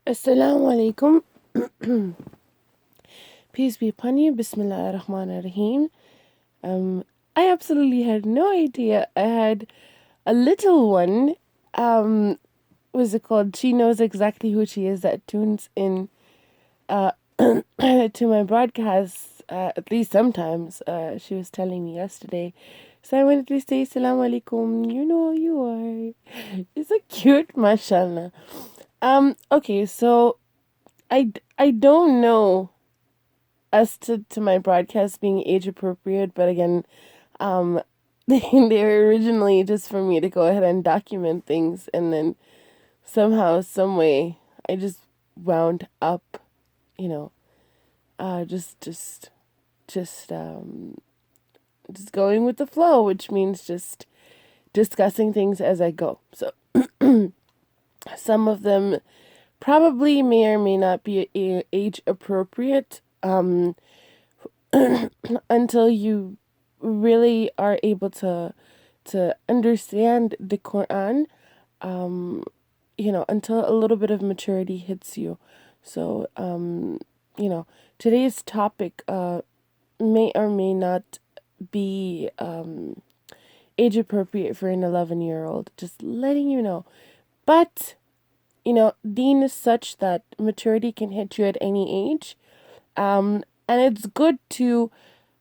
Assalamu alaikum. Peace be upon you. Bismillah ar-Rahman ar-Rahim. I absolutely had no idea I had a little one. What's it called? She knows exactly who she is that tunes in to my broadcasts, at least sometimes. She was telling me yesterday. So I wanted to say Assalamu alaikum. You know who you are. It's so cute, mashallah. Okay, so I don't know as to my broadcast being age appropriate, but again, um, they were originally just for me to go ahead and document things, and then somehow, some way, I just wound up, you know, just just going with the flow, which means just discussing things as I go. So some of them probably may or may not be age appropriate until you really are able to understand the Quran, until a little bit of maturity hits you. So, today's topic may or may not be age appropriate for an 11-year-old, just letting you know. But Deen is such that maturity can hit you at any age. And it's good to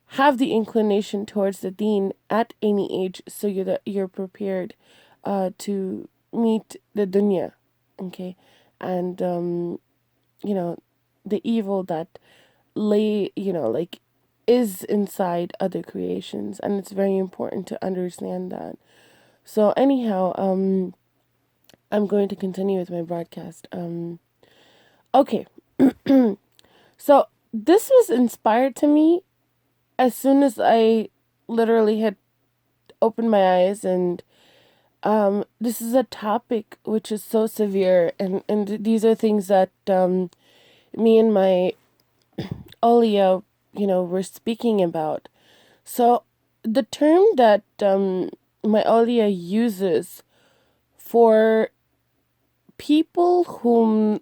have the inclination towards the Deen at any age so you're prepared to meet the dunya. Okay. And, the evil that is inside other creations. And it's very important to understand that. So, anyhow, I'm going to continue with my broadcast. Okay. So this was inspired to me as soon as I literally had opened my eyes, and this is a topic which is so severe, and these are things that me and my Olia, were speaking about. So the term that my Olia uses for people whom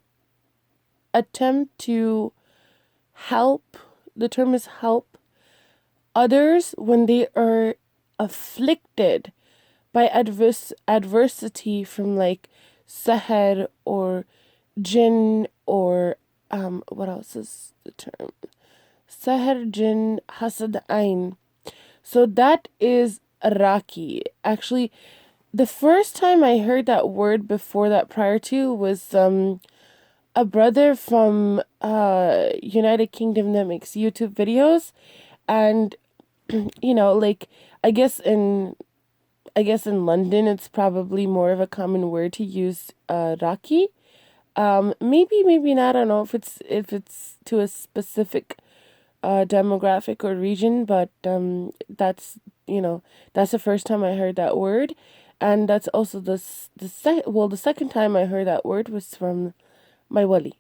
attempt to help, the term is help others when they are afflicted by adversity from like seher or jinn or what else is the term? Seher, jinn, hasad, ain. So that is raki. Actually, the first time I heard that word before that prior to was a brother from United Kingdom that makes YouTube videos, and like I guess in London it's probably more of a common word to use raki. Maybe not. I don't know if it's to a specific demographic or region, but that's the first time I heard that word, and that's also the second time I heard that word was from my wali.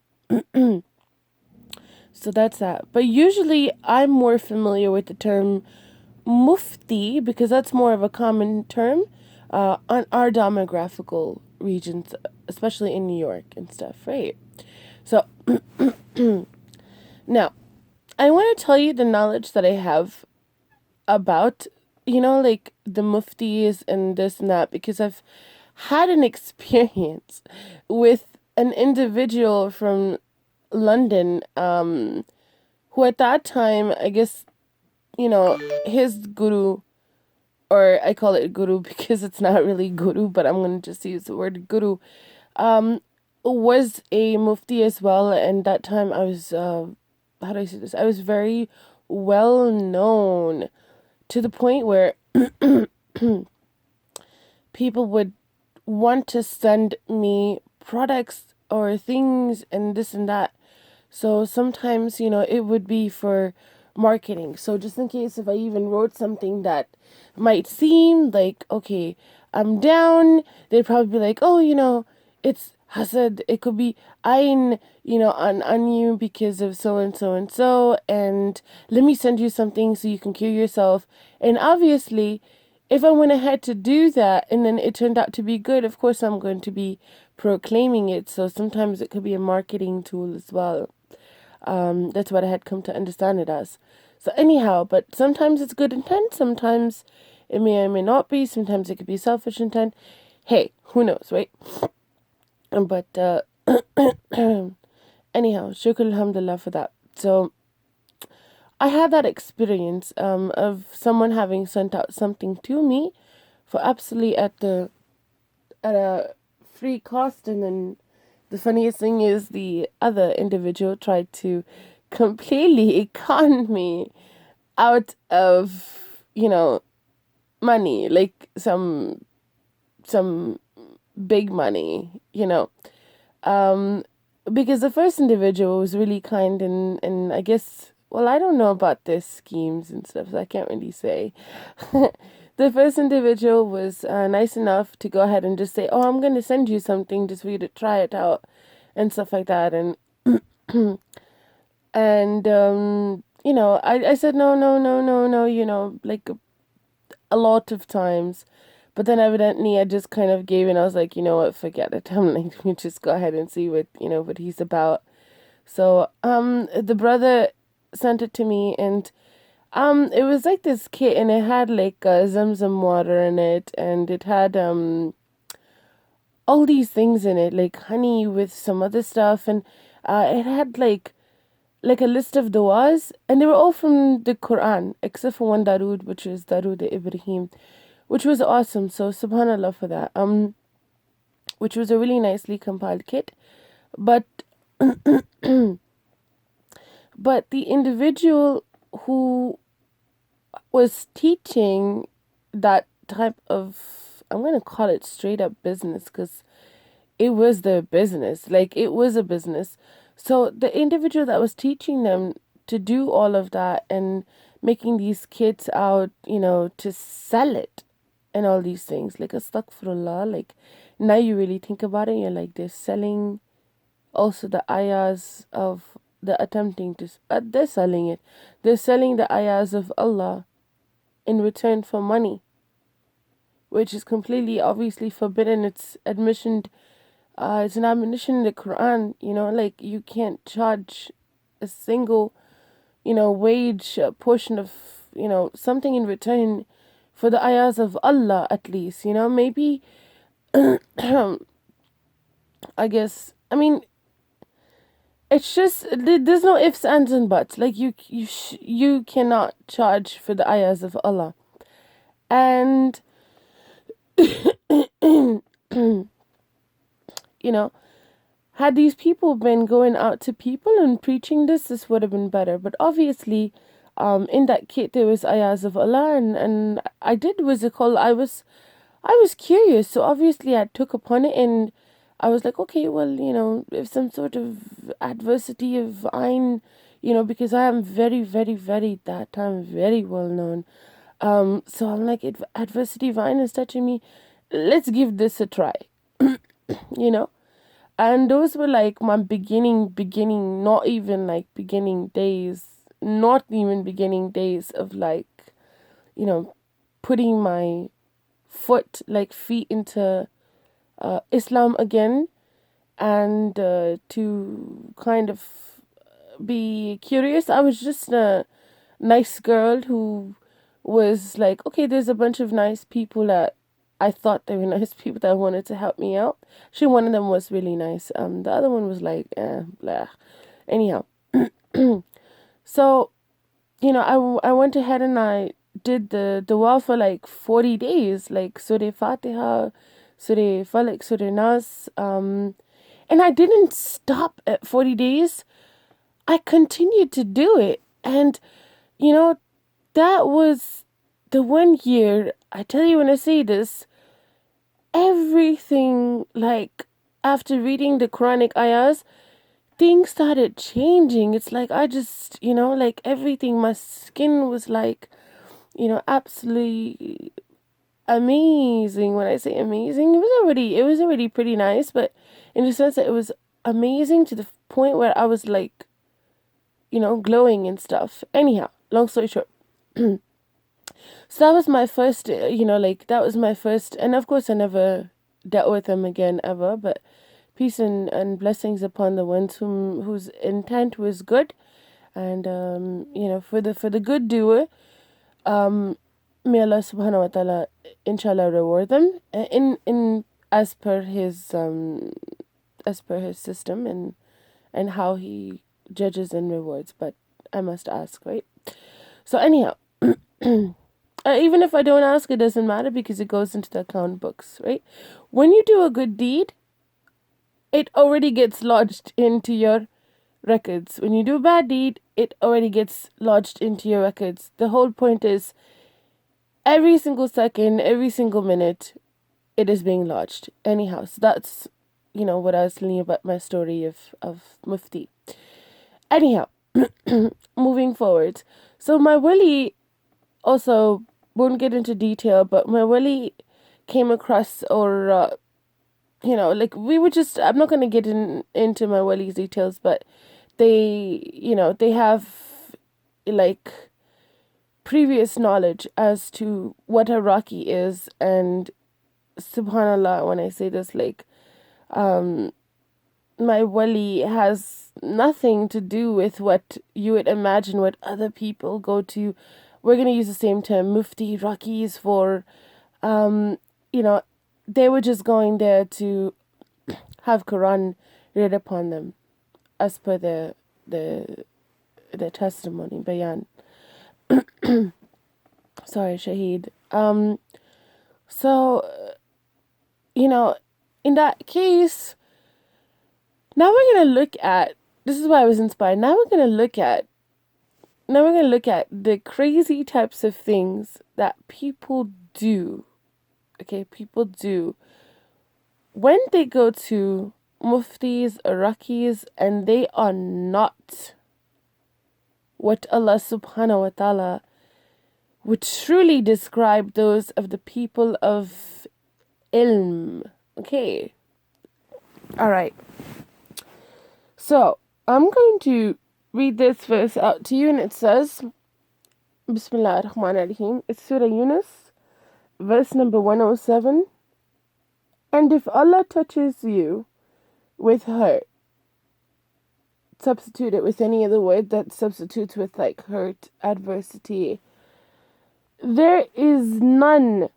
So that's that. But usually I'm more familiar with the term mufti because that's more of a common term on our demographical regions, especially in New York and stuff, right? So now I want to tell you the knowledge that I have about, like the muftis and this and that, because I've had an experience with an individual from London, who at that time, I guess, his guru, or I call it guru because it's not really guru, but I'm going to just use the word guru, was a mufti as well. And that time I was, how do I say this? I was very well known to the point where people would want to send me products or things and this and that. So sometimes, it would be for marketing. So just in case if I even wrote something that might seem like, okay, I'm down, they'd probably be like, oh, it's hasad. It could be ayn, on you because of so and so and so. And let me send you something so you can cure yourself. And obviously, if I went ahead to do that and then it turned out to be good, of course I'm going to be proclaiming it. So sometimes it could be a marketing tool as well. That's what I had come to understand it as. So anyhow, but sometimes it's good intent, sometimes it may or may not be, sometimes it could be selfish intent. Hey, who knows, right? But anyhow, shukr alhamdulillah for that. So I had that experience of someone having sent out something to me for absolutely at a free cost, and then the funniest thing is the other individual tried to completely con me out of, money, like some big money, because the first individual was really kind, and I guess, well, I don't know about their schemes and stuff, so I can't really say. The first individual was nice enough to go ahead and just say, oh, I'm going to send you something just for you to try it out and stuff like that. And, and I said, no, no, no, no, no, like a lot of times. But then evidently I just kind of gave in. I was like, you know what, forget it. I'm like, let me just go ahead and see what he's about. So, the brother sent it to me, and it was like this kit, and it had like Zamzam water in it, and it had all these things in it, like honey with some other stuff, and it had like a list of du'as, and they were all from the Quran, except for one Darood, which is Darood Ibrahim, which was awesome. So subhanallah for that. Which was a really nicely compiled kit, but but the individual who was teaching that type of, I'm going to call it straight up business, because it was their business. Like, it was a business. So the individual that was teaching them to do all of that and making these kits out, to sell it and all these things, like, astaghfirullah, like, now you really think about it, you're like, they're selling also the ayahs of the attempting to, they're selling it. They're selling the ayahs of Allah in return for money, which is completely obviously forbidden. It's admission, it's an admonition in the Quran, like, you can't charge a single, wage portion of, something in return for the ayahs of Allah, at least, maybe, I guess, I mean, it's just, there's no ifs, ands, and buts. Like, you cannot charge for the ayahs of Allah. And, had these people been going out to people and preaching this would have been better. But obviously, in that kit, there was ayahs of Allah, and I did, what's it called, I was curious. So obviously I took upon it, and I was like, okay, well, if some sort of adversity of Ain, because I am very, very, very, that time, very well known. So I'm like, if adversity of Ain is touching me, let's give this a try, you know? And those were like my beginning, not even like beginning days, not even beginning days of like, putting my feet into Islam again, and to kind of be curious. I was just a nice girl who was like, okay, there's a bunch of nice people that I thought they were nice people that wanted to help me out. Actually, one of them was really nice. The other one was like, blah. Anyhow, so I went ahead and I did the dua for like 40 days, like Surah Fatiha, Surah Falak, Surah Nas, and I didn't stop at 40 days. I continued to do it, and that was the 1 year. I tell you, when I say this, everything, like, after reading the Quranic ayahs, things started changing. It's like I just, like, everything, my skin was like, absolutely amazing. When I say amazing, it was already pretty nice, but in the sense that it was amazing to the point where I was like, glowing and stuff. Anyhow, long story short, So that was my first, that was my first, and of course I never dealt with them again ever, but peace and blessings upon the ones whose intent was good, and for the good doer, may Allah subhanahu wa ta'ala inshallah reward them in as per his system and how he judges and rewards. But I must ask, right? So anyhow, even if I don't ask, it doesn't matter because it goes into the account books, right? When you do a good deed, it already gets lodged into your records. When you do a bad deed, it already gets lodged into your records. The whole point is every single second, every single minute, it is being lodged. Anyhow, so that's, what I was telling you about my story of Mufti. Anyhow, moving forward. So my wali also, won't get into detail, but my wali came across, or, we were just, I'm not going to get into my wali's details, but they have, like, previous knowledge as to what a Raki is, and subhanallah, when I say this, like, my wali has nothing to do with what you would imagine what other people go to. We're going to use the same term, mufti, Rakis, for, they were just going there to have Quran read upon them as per the testimony, bayan. Sorry, Shaheed. So, in that case, now we're going to look at, this is why I was inspired. Now we're going to look at the crazy types of things that people do. Okay, people do when they go to muftis or rakis and they are not what Allah subhanahu wa ta'ala would truly describe those of the people of ilm. Okay. Alright. So, I'm going to read this verse out to you, and it says, Bismillah ar-Rahman ar-Rahim. It's Surah Yunus, verse number 107. And if Allah touches you with hurt, substitute it with any other word that substitutes with, like, hurt, adversity, there is none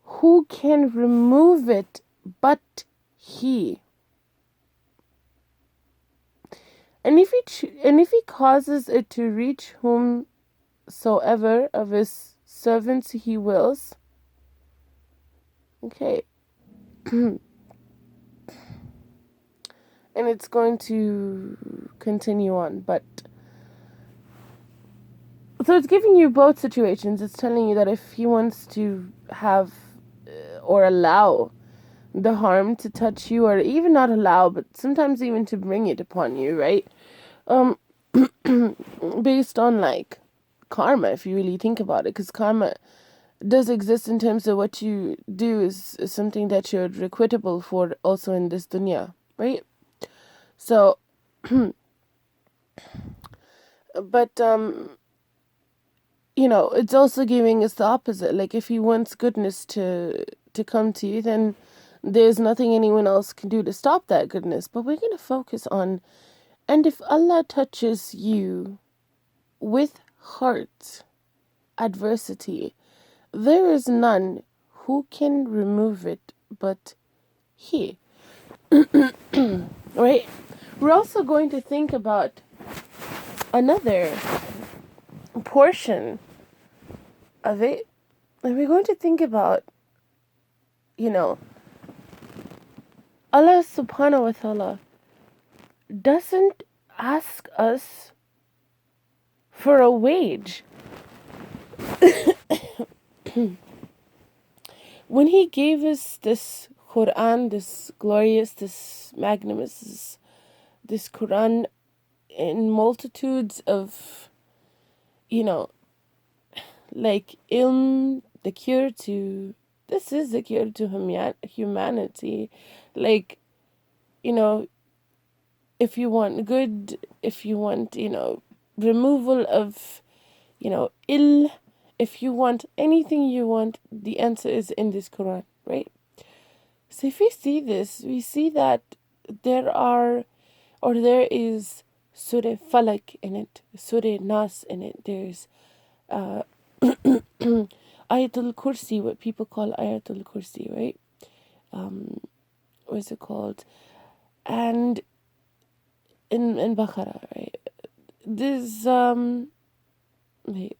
who can remove it but He. And if he causes it to reach whomsoever of His servants He wills. Okay. And it's going to continue on, but so it's giving you both situations. It's telling you that if He wants to have or allow the harm to touch you, or even not allow, but sometimes even to bring it upon you, right? Based on, like, karma, if you really think about it, because karma does exist in terms of what you do is something that you're requitable for also in this dunya, right? So, but, it's also giving us the opposite. Like, if He wants goodness to come to you, then there's nothing anyone else can do to stop that goodness. But we're going to focus on, and if Allah touches you with hurt, adversity, there is none who can remove it but He. Right? We're also going to think about another portion of it. And we're going to think about, Allah subhanahu wa ta'ala doesn't ask us for a wage. When He gave us this Quran, this glorious, this magnanimous, this Quran in multitudes of, like, ilm, the cure to, this is the cure to humanity. Like, if you want good, if you want, removal of, ill If you want anything you want, the answer is in this Quran, right? So if we see this, we see that there is Surah Falak in it, Surah Nas in it. There's uh, Ayatul Kursi, what people call Ayatul Kursi, right? What's it called? And in Baqarah, right? This wait,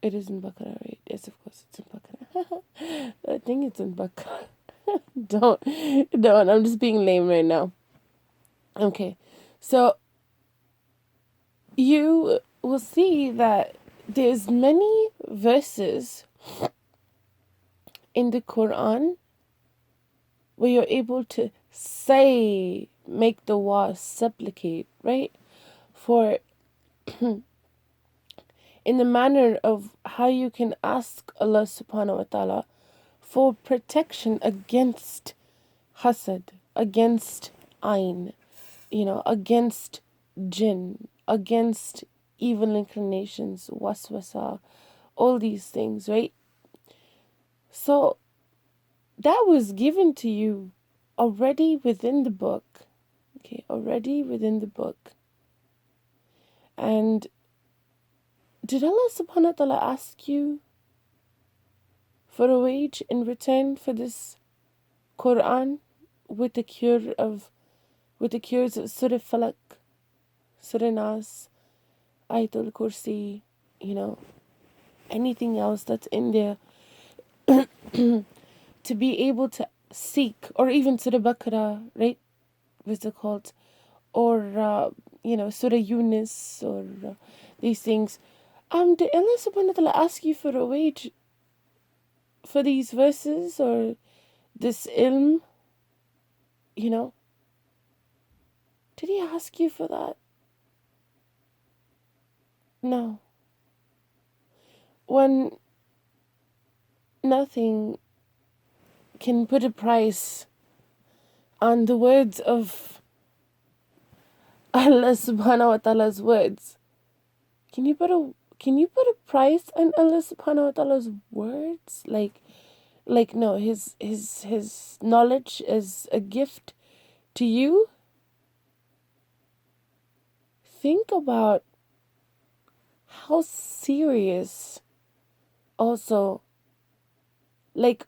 it is in Baqarah, right? Yes, of course, it's in Baqarah. I think it's in Baqarah. don't, don't. I'm just being lame right now. Okay, so you will see that there's many verses in the Quran where you're able to say, make dua, supplicate, right? For in the manner of how you can ask Allah subhanahu wa ta'ala for protection against hasad, against ayn, against jinn, against evil inclinations, waswasa, all these things, right? So that was given to you already within the book. Okay, already within the book. And did Allah subhanahu wa ta'ala ask you for a wage in return for this Quran with the cures of Surah Falak, Surah Nas, Ayatul Kursi, anything else that's in there, to be able to seek, or even Surah Baqarah, right? What's it called? Or, Surah Yunus, or these things. Did Allah subhanahu wa ta'ala ask you for a wage for these verses, or this ilm? Did he ask you for that? No. When nothing can put a price on the words of Allah subhanahu wa ta'ala's words. Can you put a price on Allah subhanahu wa ta'ala's words? Like no, his knowledge is a gift to you. Think about how serious also, like,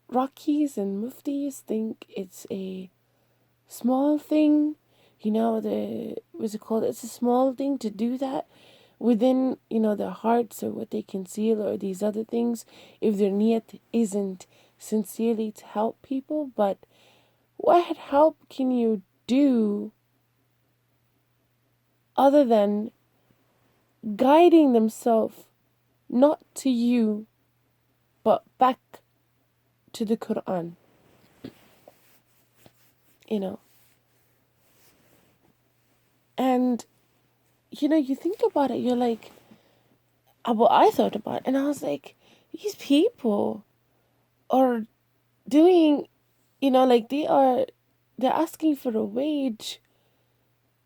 Rockies and Muftis think it's a small thing, what's it called? It's a small thing to do that within, their hearts, or what they conceal, or these other things, if their niyat isn't sincerely to help people. But what help can you do other than guiding themselves not to you, but back to the Quran? And you think about it, you're like, well, I thought about it, and I was like, these people are doing, like they're asking for a wage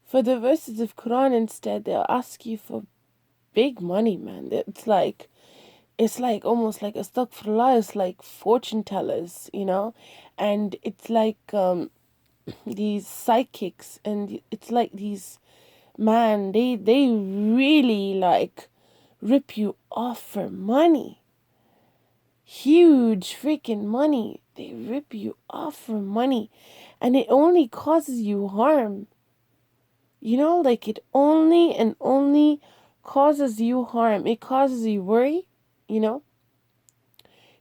for the verses of Quran. Instead, they'll ask you for big money, man. It's like almost like astaghfirullah, it's like fortune tellers, and it's like these psychics, and it's like these, man, they really like rip you off for money. Huge freaking money. They rip you off for money, and it only causes you harm. Like it only and only causes you harm. It causes you worry,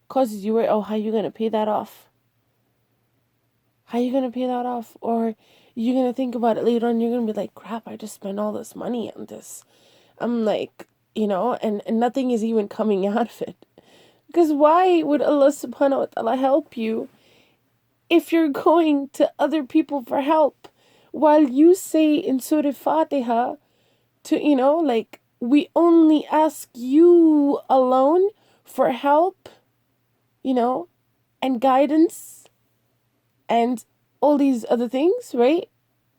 causes you worry. Oh, how you gonna pay that off? How you gonna pay that off? Or you're gonna think about it later on. You're gonna be like, crap, I just spent all this money on this. I'm like, and nothing is even coming out of it. Because why would Allah subhanahu wa ta'ala help you if you're going to other people for help? While you say in Surah Fatiha to, like, we only ask you alone for help, and guidance and all these other things, right?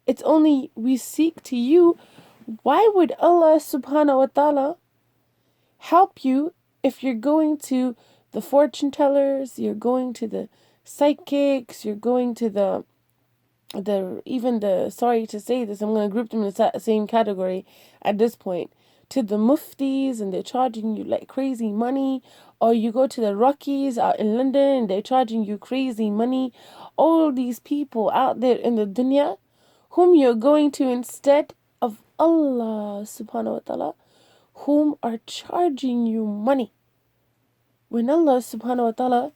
It's only we seek to you. Why would Allah subhanahu wa ta'ala help you if you're going to the fortune tellers, you're going to the psychics, you're going to the sorry to say this, I'm going to group them in the same category at this point, to the muftis, and they're charging you like crazy money, or you go to the Rockies out in London and they're charging you crazy money, all these people out there in the dunya whom you're going to instead of Allah subhanahu wa ta'ala, whom are charging you money, when Allah subhanahu wa ta'ala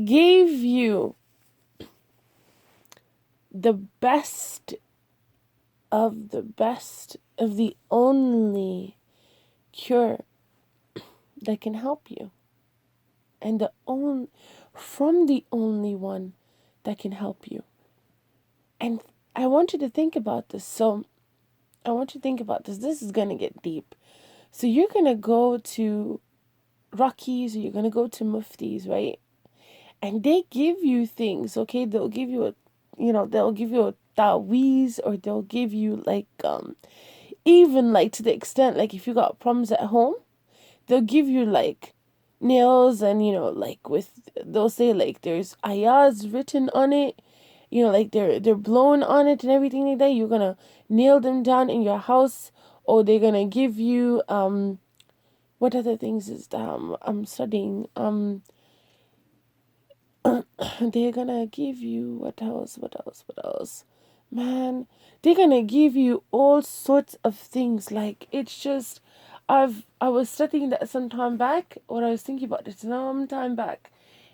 gave you the best of the best of the only cure that can help you, and from the only one that can help you. And I want you to think about this. So I want you to think about this. This is going to get deep. So you're going to go to Rockies, or you're going to go to muftis, right? And they give you things, okay? They'll give you they'll give you a taweez, or they'll give you like, even like to the extent, like if you got problems at home, they'll give you like nails, and like they'll say like there's ayahs written on it, like they're blown on it and everything like that. You're gonna nail them down in your house, or they're gonna give you what other things is I'm studying, they're gonna give you what else, man, they're gonna give you all sorts of things. Like, it's just, I was studying that some time back, or I was thinking about it some time back,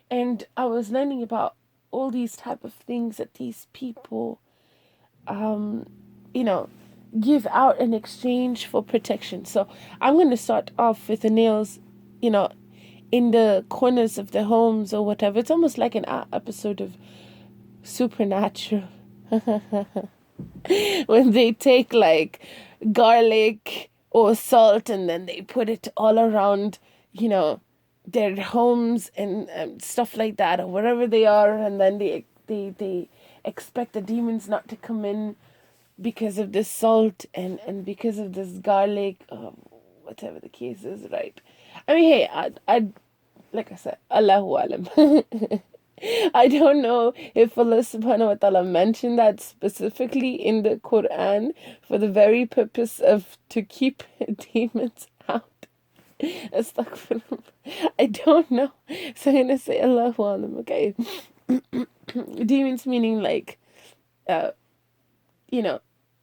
and I was learning about all these type of things that these people give out in exchange for protection. So I'm going to start off with the nails, in the corners of the homes or whatever. It's almost like an episode of Supernatural. When they take like garlic or salt, and then they put it all around, their homes and stuff like that, or wherever they are, and then they expect the demons not to come in because of this salt and because of this garlic, whatever the case is, right? I mean, hey, I like I said, Allahu Alam. I don't know if Allah subhanahu wa ta'ala mentioned that specifically in the Quran for the very purpose of to keep demons out. Astaghfirullah. I don't know. So I'm going to say Allahu Alam, okay? Demons meaning like,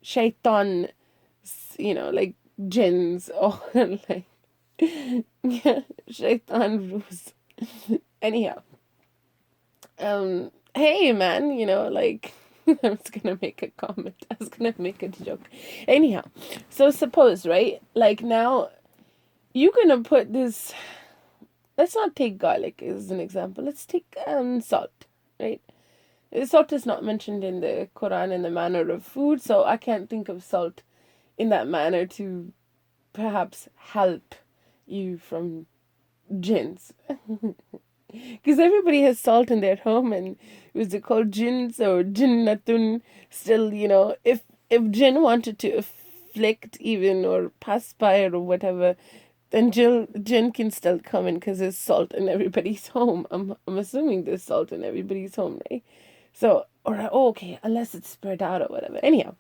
shaitan, like jinns, or like, yeah, shaitan rules. Anyhow. Hey man, like, I was gonna make a comment. I was gonna make a joke. Anyhow, so suppose, right? Like, now, you're gonna put this, let's not take garlic as an example. Let's take salt, right? Salt is not mentioned in the Quran in the manner of food, so I can't think of salt in that manner to perhaps help you from jinns. Because everybody has salt in their home, and was it called jinns or jinnatun? Still, if jinn wanted to afflict even or pass by or whatever, then jinn can still come in because there's salt in everybody's home. I'm assuming there's salt in everybody's home, right? So, okay, unless it's spread out or whatever. Anyhow,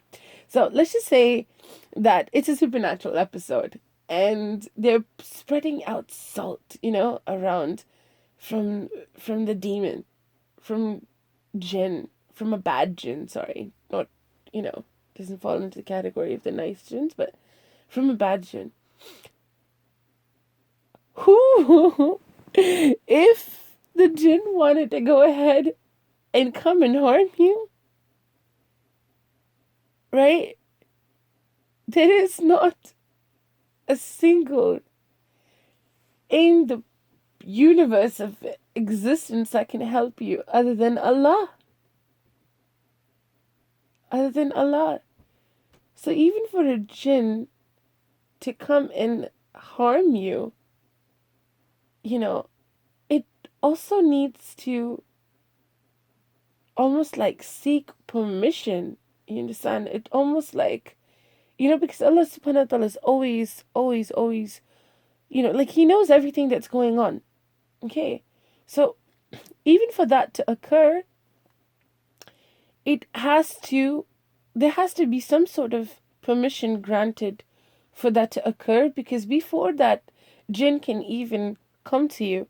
so let's just say that it's a supernatural episode, and they're spreading out salt, around from the demon, from jinn, from a bad jinn, sorry, not, doesn't fall into the category of the nice jinns, but from a bad jinn. Who, if the jinn wanted to go ahead and come and harm you, right, there is not a single in the universe of existence that can help you other than Allah. So even for a jinn to come and harm you, it also needs to almost like seek permission. You understand? It almost like, because Allah subhanahu wa ta'ala is always, always, always like he knows everything that's going on. Okay. So even for that to occur, it has to, there has to be some sort of permission granted for that to occur, because before that jinn can even come to you,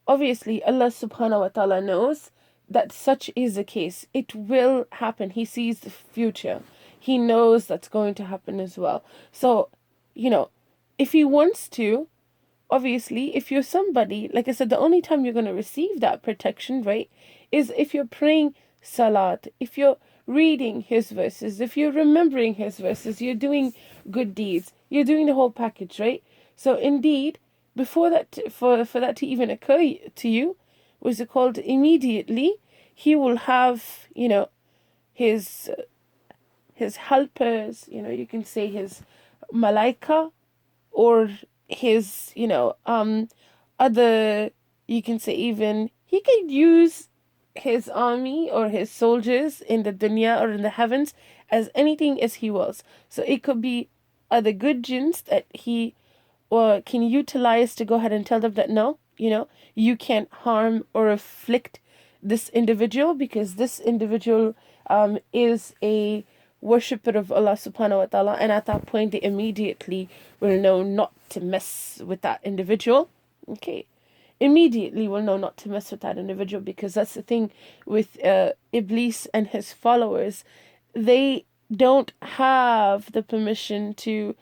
obviously Allah subhanahu wa ta'ala knows that such is the case. It will happen. He sees the future. He knows that's going to happen as well. So, if he wants to, obviously, if you're somebody, like I said, the only time you're going to receive that protection, right, is if you're praying salat, if you're reading his verses, if you're remembering his verses, you're doing good deeds, you're doing the whole package, right? So indeed, before that, for that to even occur to you, what's it called? Immediately, he will have, his his helpers, you can say his malaika, or his, other, you can say even, he could use his army or his soldiers in the dunya or in the heavens as anything as he wills. So it could be other good jinns that he or can utilize to go ahead and tell them that no, you can't harm or afflict this individual, because this individual is a worshipper of Allah subhanahu wa ta'ala, and at that point they immediately will know not to mess with that individual. Okay. Immediately will know not to mess with that individual, because that's the thing with Iblis and his followers. They don't have the permission to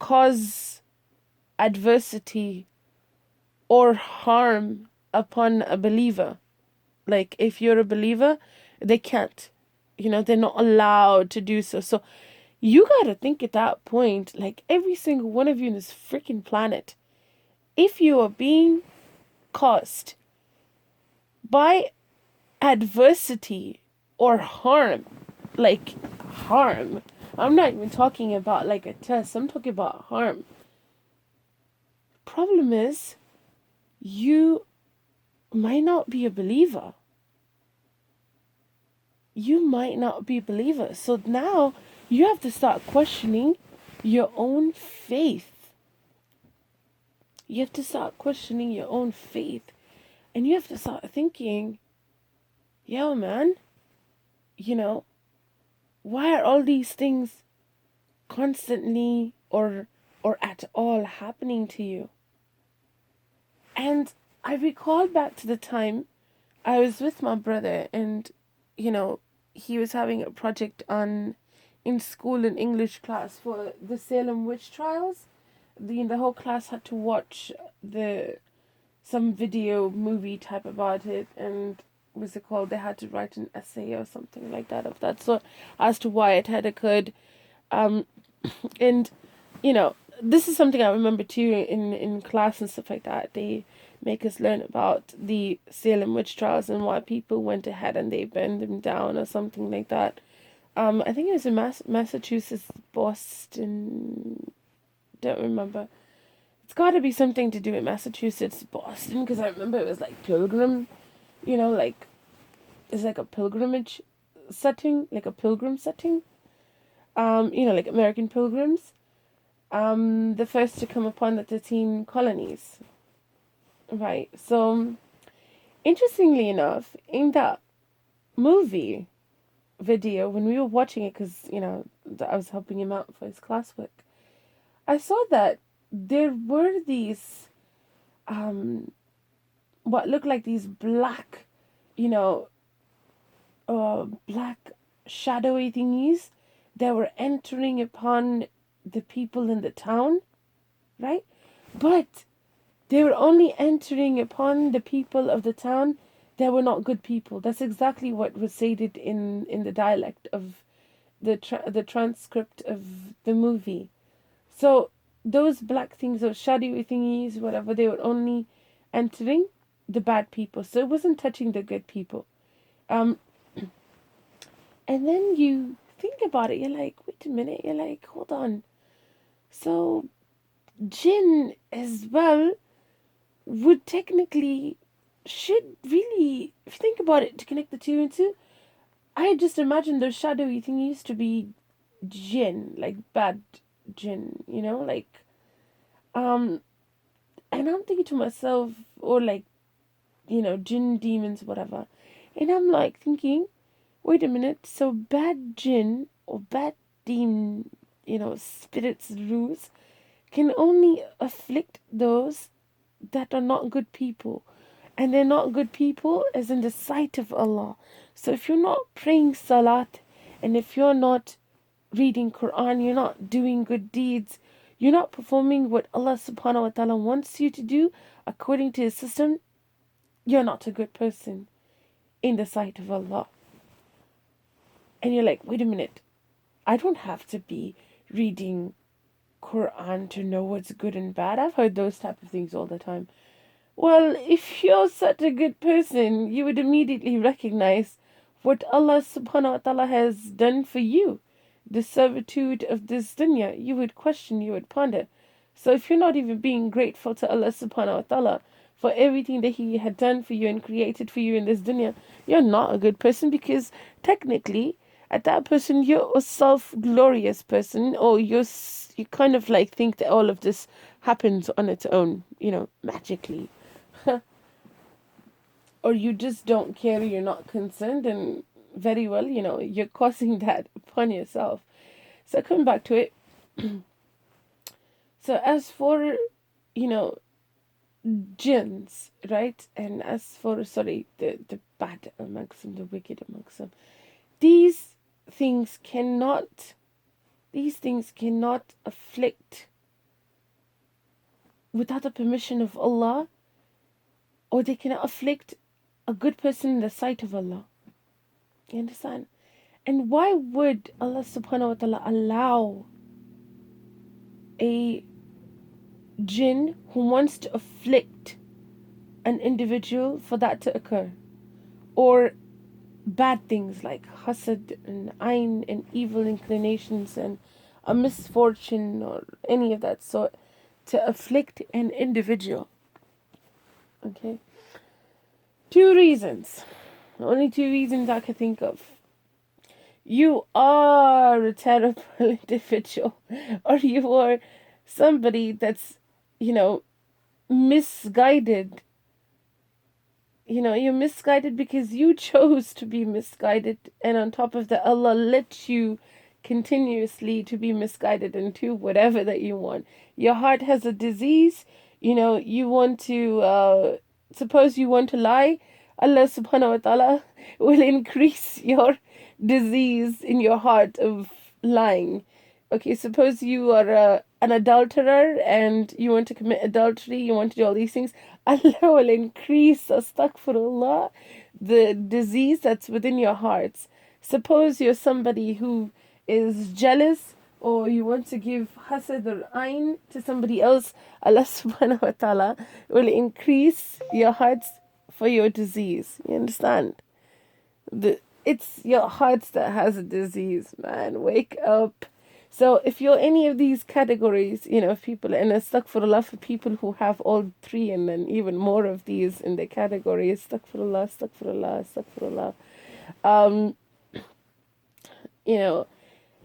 cause adversity or harm upon a believer. Like, if you're a believer, they can't. They're not allowed to do so. So you gotta think at that point, like, every single one of you in this freaking planet, if you are being caused by adversity or harm, like harm, I'm not even talking about like a test, I'm talking about harm. Problem is, you might not be a believer. You might not be a believer. So now you have to start questioning your own faith. You have to start questioning your own faith. And you have to start thinking, yo, man, why are all these things constantly or at all happening to you? And I recall back to the time I was with my brother, and he was having a project in school in English class for the Salem witch trials. The whole class had to watch some video movie type about it, and what's it called? They had to write an essay or something like that of that sort as to why it had occurred. And this is something I remember too in class and stuff like that. They make us learn about the Salem witch trials and why people went ahead and they burned them down or something like that. I think it was in Massachusetts, Boston. Don't remember. It's got to be something to do with Massachusetts, Boston, because I remember it was like pilgrim, like it's like a pilgrimage setting, like a pilgrim setting. Like American pilgrims. The first to come upon the 13 colonies. Right. So, interestingly enough, in that movie video, when we were watching it, because, I was helping him out for his classwork, I saw that there were these, what looked like these black, black shadowy thingies that were entering upon the people in the town, right? But they were only entering upon the people of the town that were not good people. That's exactly what was stated in the dialect of the transcript of the movie. So those black things, those shadowy thingies, whatever, they were only entering the bad people. So it wasn't touching the good people. And then you think about it, you're like, wait a minute, you're like, hold on. So jinn as well would technically, should really, if you think about it, to connect the two and two, I just imagine those shadowy thingies to be jinn, like bad jinn, like Um, and I'm thinking to myself, or like, jinn, demons, whatever. And I'm like thinking, wait a minute, so bad jinn or bad demon, spirits, rules can only afflict those that are not good people. And they're not good people as in the sight of Allah. So if you're not praying salat, and if you're not reading Quran, you're not doing good deeds, you're not performing what Allah subhanahu wa ta'ala wants you to do according to his system, you're not a good person in the sight of Allah. And you're like, wait a minute, I don't have to be reading Quran to know what's good and bad. I've heard those type of things all the time. Well, if you're such a good person, you would immediately recognize what Allah subhanahu wa ta'ala has done for you. The servitude of this dunya, you would question, you would ponder. So if you're not even being grateful to Allah subhanahu wa ta'ala for everything that He had done for you and created for you in this dunya, you're not a good person, because technically, at that person, you're a self-glorious person, or you kind of like think that all of this happens on its own, magically. Or you just don't care, you're not concerned, and very well, you're causing that upon yourself. So coming back to it, so as for, jinns, right? And as for, the bad amongst them, the wicked amongst them, these things cannot afflict without the permission of Allah, or they cannot afflict a good person in the sight of Allah. You understand? And why would Allah subhanahu wa ta'ala allow a jinn who wants to afflict an individual for that to occur? Or bad things like hasad and ayn and evil inclinations and a misfortune or any of that sort to afflict an individual? Okay? Two reasons. Only two reasons I can think of. You are a terrible individual, or you are somebody that's, misguided. You're misguided because you chose to be misguided, and on top of that, Allah let you continuously to be misguided into whatever that you want. Your heart has a disease, you want to, suppose you want to lie, Allah subhanahu wa ta'ala will increase your disease in your heart of lying. Okay, suppose you are an adulterer and you want to commit adultery, you want to do all these things, Allah will increase, astaghfirullah, the disease that's within your hearts. Suppose you're somebody who is jealous, or you want to give hasad or ayn to somebody else, Allah subhanahu wa ta'ala will increase your hearts for your disease. You understand? It's your heart that has a disease, man. Wake up. So if you're any of these categories, people, and astaghfirullah for people who have all three and then even more of these in the category, astaghfirullah, astaghfirullah, astaghfirullah.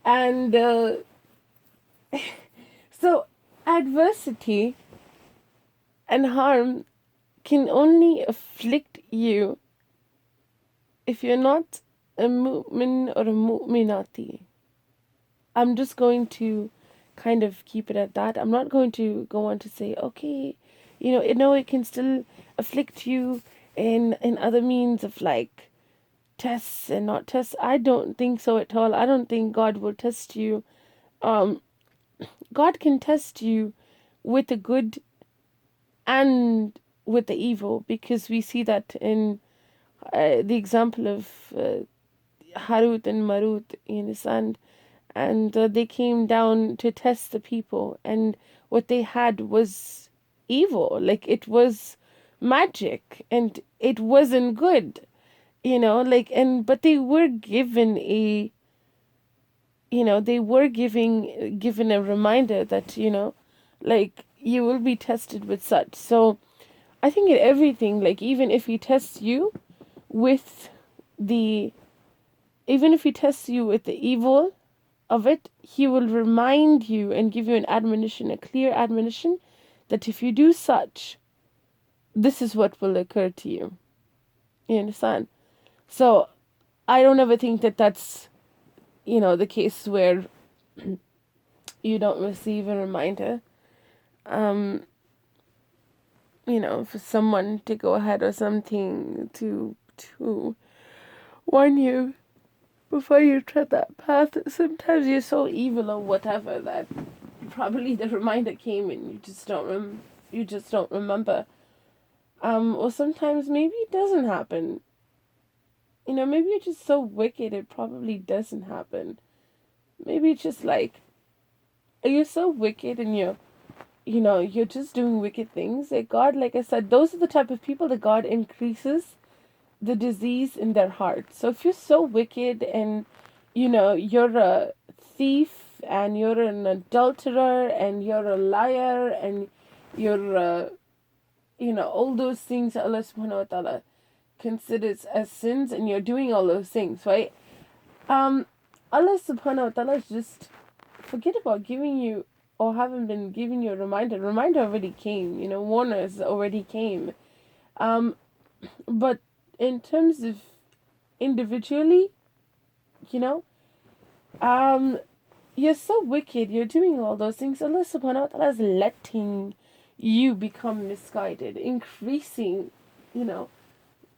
And so adversity and harm can only afflict you if you're not a mu'min or a mu'minati. I'm just going to kind of keep it at that. I'm not going to go on to say, okay, it can still afflict you in other means of like tests and not tests. I don't think so at all. I don't think God will test you. God can test you with the good and with the evil, because we see that in the example of Harut and Marut, you understand? And they came down to test the people, and what they had was evil. Like, it was magic, and it wasn't good, but they were given given a reminder that, like, you will be tested with such. So I think in everything, like, even if he tests you with the evil of it, he will remind you and give you an admonition, a clear admonition, that if you do such, this is what will occur to you. You understand? So I don't ever think that that's, the case where you don't receive a reminder, for someone to go ahead or something to warn you before you tread that path. Sometimes you're so evil or whatever that probably the reminder came and you just don't remember. Or sometimes maybe it doesn't happen. Maybe you're just so wicked it probably doesn't happen. Maybe it's just like you're so wicked and you're just doing wicked things. That God, like I said, those are the type of people that God increases the disease in their heart. So if you're so wicked and you're a thief and you're an adulterer and you're a liar and you're all those things Allah subhanahu wa ta'ala considers as sins, and you're doing all those things, right? Allah subhanahu wa ta'ala just forget about giving you or haven't been giving you a reminder. Reminder already came, warners already came. But in terms of individually, you know, you're so wicked, you're doing all those things. Allah subhanahu wa ta'ala is letting you become misguided, increasing,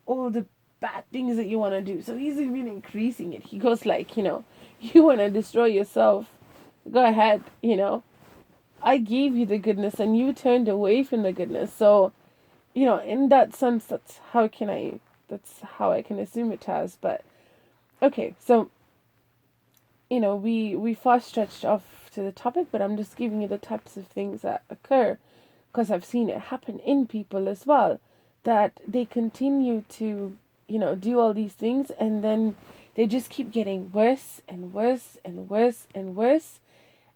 all the bad things that you want to do. So he's even increasing it. He goes like, you want to destroy yourself, go ahead, I gave you the goodness and you turned away from the goodness. So, in that sense, that's how I can assume it has. But okay, so we far stretched off to the topic, but I'm just giving you the types of things that occur because I've seen it happen in people as well, that they continue to do all these things and then they just keep getting worse and worse and worse and worse,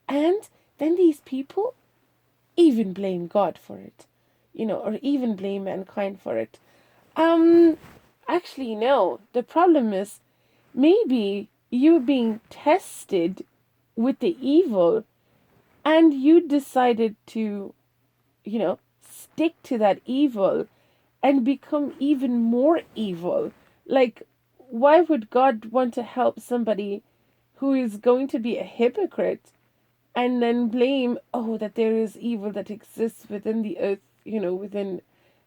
and then these people even blame God for it, or even blame mankind for it. Actually, no. The problem is maybe you're being tested with the evil and you decided to, stick to that evil and become even more evil. Like, why would God want to help somebody who is going to be a hypocrite and then blame, that there is evil that exists within the earth, within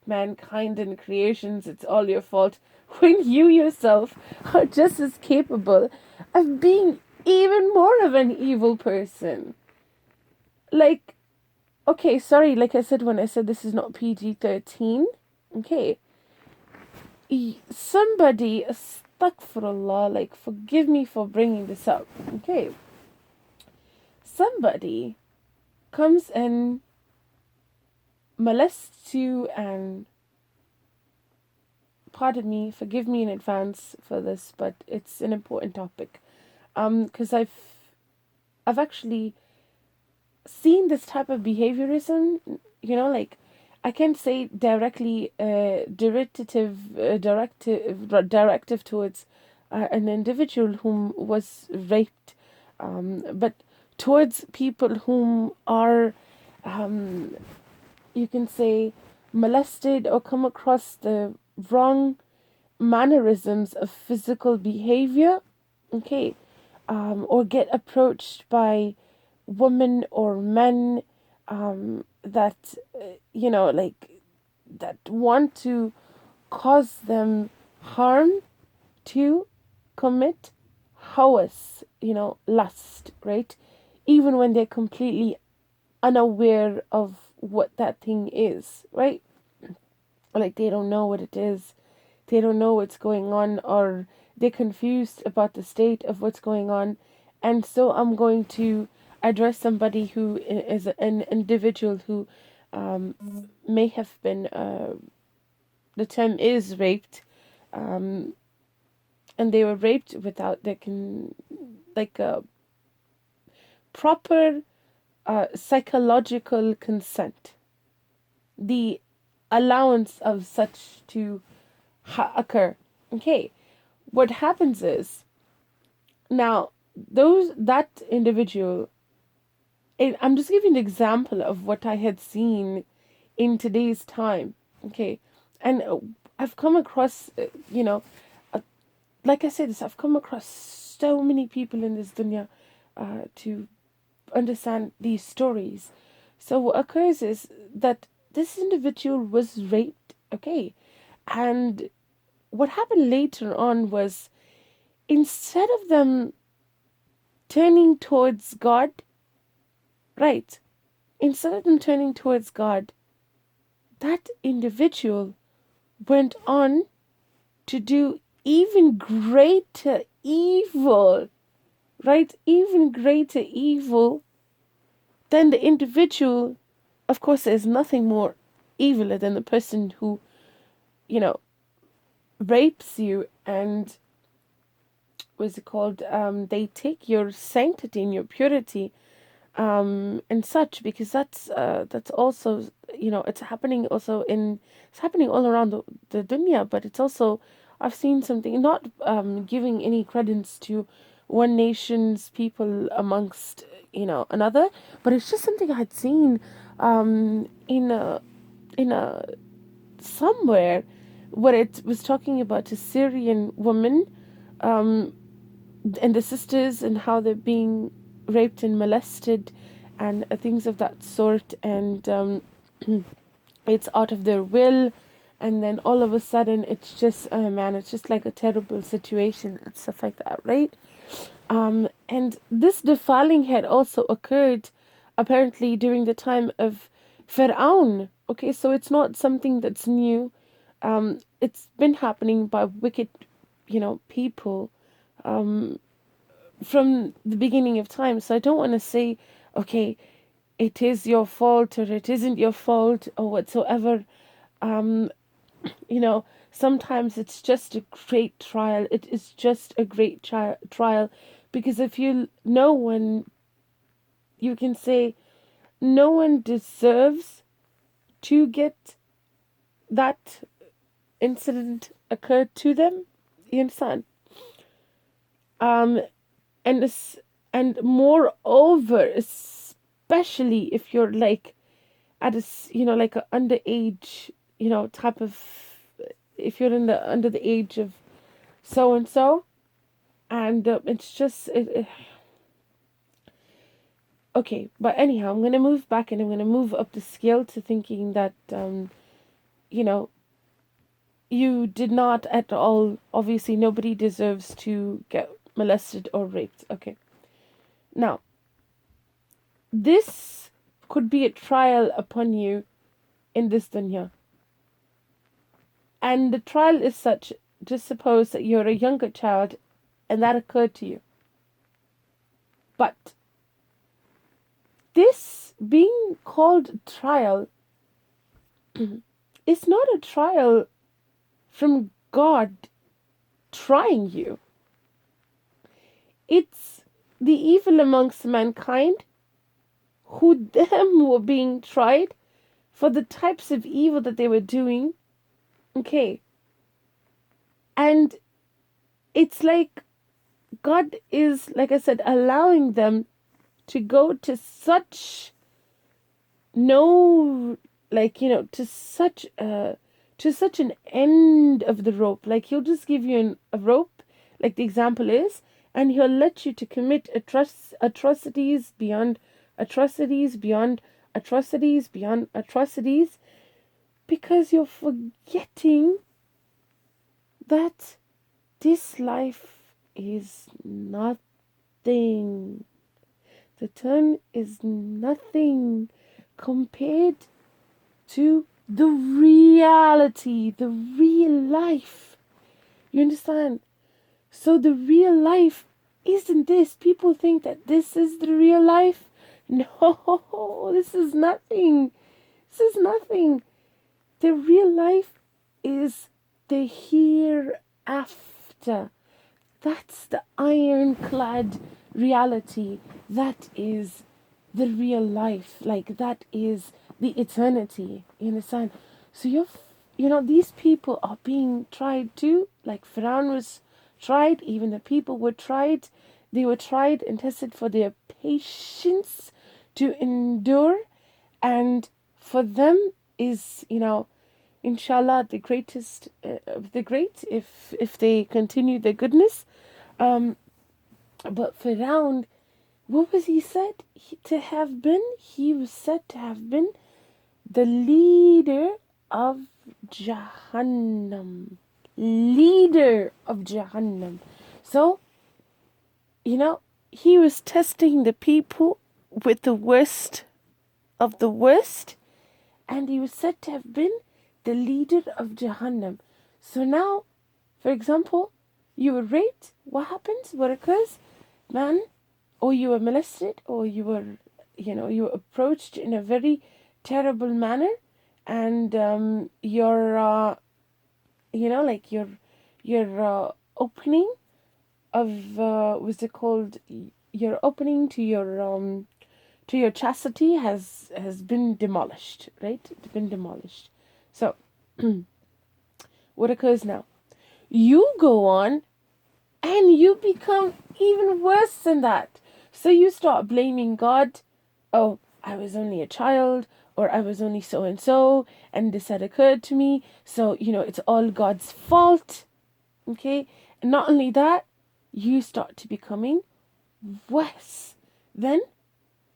mankind and creations, it's all your fault, when you yourself are just as capable of being even more of an evil person? Like, okay, sorry, like I said when I said this is not PG-13, okay, somebody, astaghfirullah, like, forgive me for bringing this up, okay, somebody comes and molests you, and pardon me, forgive me in advance for this, but it's an important topic, because I've actually seen this type of behaviorism, like, I can't say directly directive towards an individual whom was raped, but towards people whom are, you can say, molested or come across the wrong mannerisms of physical behavior, okay, or get approached by women or men that, like, that want to cause them harm, to commit hawas, lust, right? Even when they're completely unaware of what that thing is, right? Like, they don't know what it is, they don't know what's going on, or they're confused about the state of what's going on. And so I'm going to address somebody who is an individual who may have been, the term is raped, and they were raped without a proper psychological consent, the allowance of such to occur. Okay, what happens is, now that individual, I'm just giving an example of what I had seen in today's time. Okay. And I've come across, uh, like I said, this, I've come across so many people in this dunya to understand these stories. So what occurs is that this individual was raped, okay, and what happened later on was, instead of them turning towards God, right, instead of them turning towards God, that individual went on to do even greater evil, right? Even greater evil than the individual. Of course, there's nothing more eviler than the person who, you know, rapes you and what's it called? They take your sanctity and your purity, and such, because that's also, it's happening also it's happening all around the dunya, but it's also, I've seen something, not giving any credence to one nation's people amongst another, but it's just something I had seen in a somewhere where it was talking about a Syrian woman, um, and the sisters, and how they're being raped and molested and things of that sort, and it's out of their will, and then all of a sudden it's just, oh man, it's just like a terrible situation and stuff like that, right? And this defiling had also occurred apparently during the time of Fir'aun. Okay, so it's not something that's new. It's been happening by wicked, people, um, from the beginning of time. So I don't want to say, okay, it is your fault or it isn't your fault or whatsoever. Um, Sometimes it's just a great trial. It is just a great trial, because if no one, you can say, no one deserves to get that incident occurred to them. You understand? Um, and this, and moreover, especially if you're like at like a underage, type of, if you're in the under the age of so and so, and it's just okay. But anyhow, I'm gonna move back, and I'm gonna move up the scale to thinking that you know you did not at all, obviously nobody deserves to get molested or raped. Okay, now this could be a trial upon you in this dunya, and the trial is such, just suppose that you're a younger child and that occurred to you, but this being called trial is not a trial from God trying you. It's the evil amongst mankind who them were being tried for the types of evil that they were doing. Okay. And it's like God is, like I said, allowing them to go to such no, like, to such an end of the rope. Like, he'll just give you a rope, like the example is, and he'll let you to commit atrocities beyond atrocities beyond atrocities beyond atrocities, because you're forgetting that this life is nothing. The turn is nothing compared to the reality, the real life. You understand? So the real life isn't this. People think that this is the real life. No, this is nothing. This is nothing. The real life is the hereafter. That's the ironclad reality. That is the real life. Like, that is the eternity. You understand? So these people are being tried too. Like Pharaoh was tried, even the people were tried. They were tried and tested for their patience to endure, and for them is, inshallah, the greatest of the great if they continue their goodness. Um, but Firaun, what was he said to have been? He was said to have been the leader of Jahannam. Leader of Jahannam. So, he was testing the people with the worst of the worst, and he was said to have been the leader of Jahannam. So now, for example, you were raped, what happens? What occurs? Man, or you were molested, or you were approached in a very terrible manner, and your opening of what's it called? Your opening to your chastity has been demolished, right? It's been demolished. So, what occurs now? You go on and you become even worse than that. So you start blaming God. Oh, I was only a child, or I was only so and so, and this had occurred to me. So, it's all God's fault. Okay? And not only that, you start to becoming worse than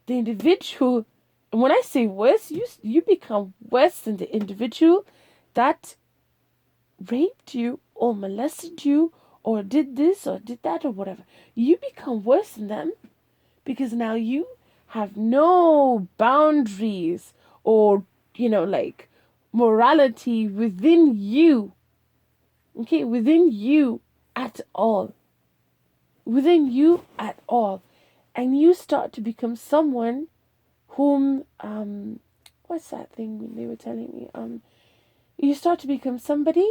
the individual. And when I say worse, you become worse than the individual that raped you or molested you or did this or did that or whatever. You become worse than them because now you have no boundaries or, like morality within you. Okay, within you at all. Within you at all. And you start to become someone whom, what's that thing they were telling me? You start to become somebody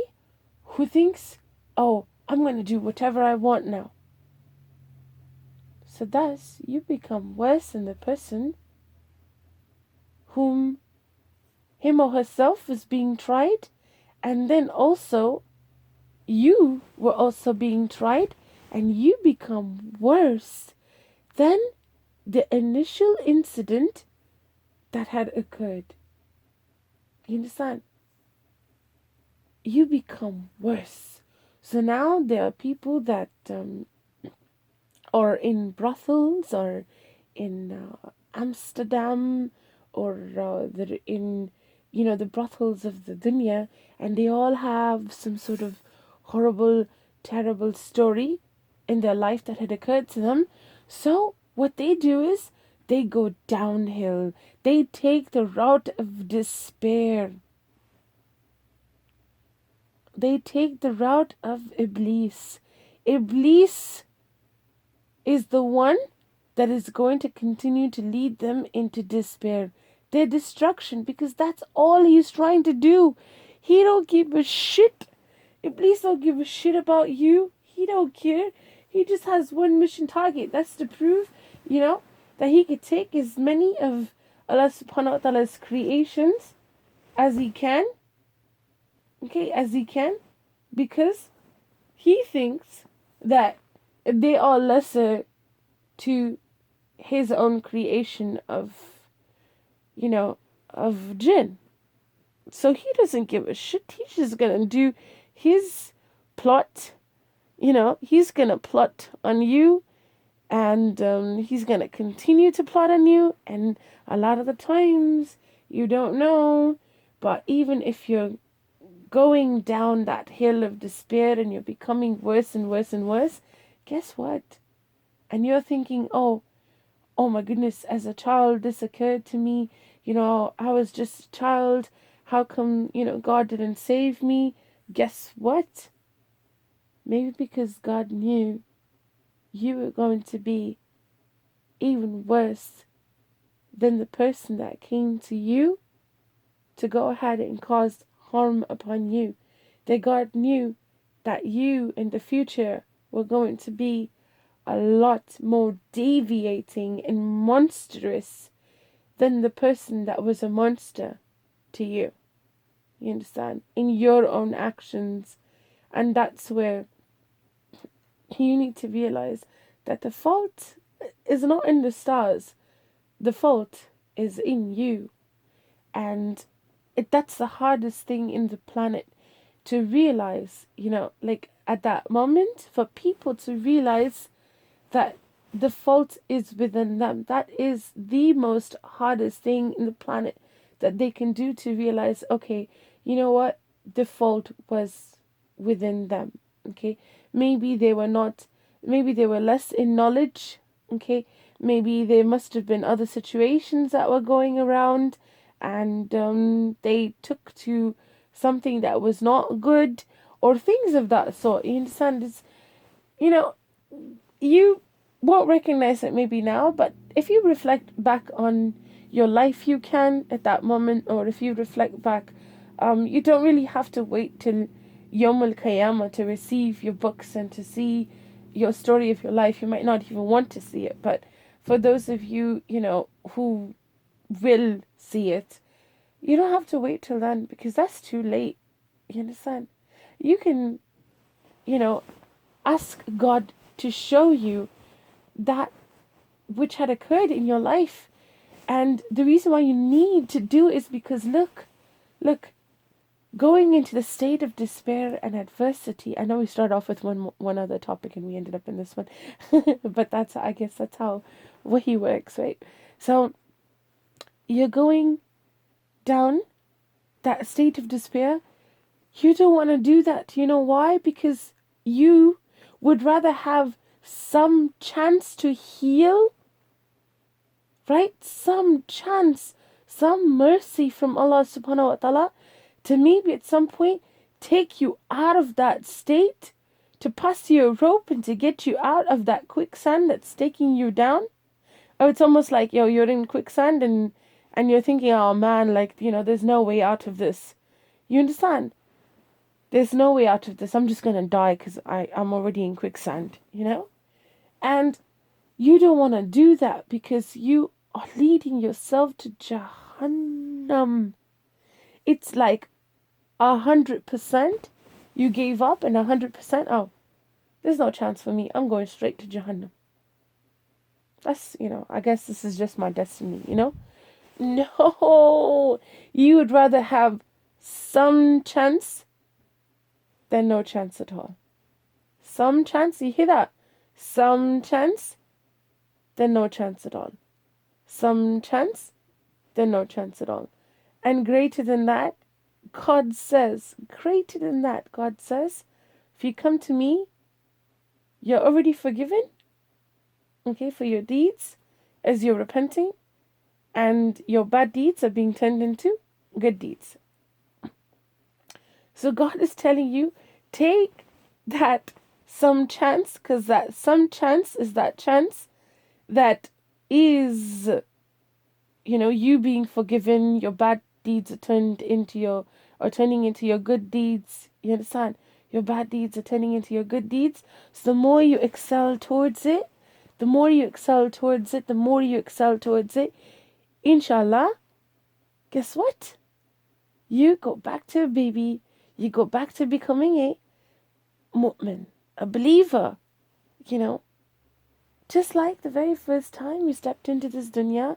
who thinks, oh, I'm going to do whatever I want now. So thus, you become worse than the person whom him or herself was being tried, and then also you were also being tried, and you become worse than the initial incident that had occurred. You understand? You become worse. So now there are people that are in brothels or in Amsterdam, or they're in, the brothels of the dunya, and they all have some sort of horrible, terrible story in their life that had occurred to them. So what they do is they go downhill. They take the route of despair. They take the route of Iblis. Iblis is the one that is going to continue to lead them into despair, their destruction, because that's all he's trying to do. He don't give a shit. Iblis don't give a shit about you. He don't care. He just has one mission target. That's to prove, that he could take as many of Allah subhanahu wa ta'ala's creations as he can. Okay, as he can. Because he thinks that they are lesser to his own creation of, of jinn. So he doesn't give a shit. He's just gonna do his plot. He's gonna plot on you, and he's gonna continue to plot on you. And a lot of the times you don't know, but even if you're going down that hill of despair and you're becoming worse and worse and worse, guess what? And you're thinking, oh my goodness, as a child, this occurred to me. I was just a child. How come, God didn't save me? Guess what? Maybe because God knew you were going to be even worse than the person that came to you to go ahead and cause harm upon you. That God knew that you in the future were going to be a lot more deviating and monstrous than the person that was a monster to you. You understand? In your own actions. And that's where you need to realize that the fault is not in the stars. The fault is in you. And that's the hardest thing in the planet to realize, like at that moment, for people to realize that the fault is within them. That is the most hardest thing in the planet that they can do, to realize, okay, you know what? The fault was within them. Okay. Maybe they were not, maybe they were less in knowledge. Okay. Maybe there must have been other situations that were going around, and they took to something that was not good, or things of that sort. You understand? It's, you know, you won't recognize it maybe now, but if you reflect back on your life, you can at that moment. Or if you reflect back, you don't really have to wait till Yom Al Qiyamah to receive your books and to see your story of your life. You might not even want to see it, but for those of you, who will see it, you don't have to wait till then, because that's too late. You understand? You can, ask God to show you that which had occurred in your life. And the reason why you need to do it is because look, going into the state of despair and adversity. I know we started off with one other topic and we ended up in this one, but I guess that's how he works, right? So you're going down that state of despair. You don't want to do that. You know why? Because you would rather have some chance to heal, right? Some chance, some mercy from Allah subhanahu wa ta'ala to maybe at some point take you out of that state, to pass you a rope and to get you out of that quicksand that's taking you down. Oh, it's almost like, you're in quicksand and you're thinking, oh man, like, there's no way out of this. You understand? There's no way out of this. I'm just going to die because I'm already in quicksand, And you don't want to do that, because you are leading yourself to Jahannam. It's like 100% you gave up, and 100%, oh, there's no chance for me. I'm going straight to Jahannam. That's, I guess this is just my destiny, No, you would rather have some chance than no chance at all. Some chance, you hear that? Some chance, then no chance at all. Some chance, then no chance at all. And greater than that, God says, if you come to me, you're already forgiven, okay, for your deeds, as you're repenting, and your bad deeds are being turned into good deeds. So God is telling you, take that some chance, because that some chance is that chance that is, you being forgiven. Your bad deeds are turning into your good deeds. You understand? Your bad deeds are turning into your good deeds. So the more you excel towards it, inshallah, guess what? You go back to a baby. You go back to becoming a mu'min, a believer, just like the very first time you stepped into this dunya,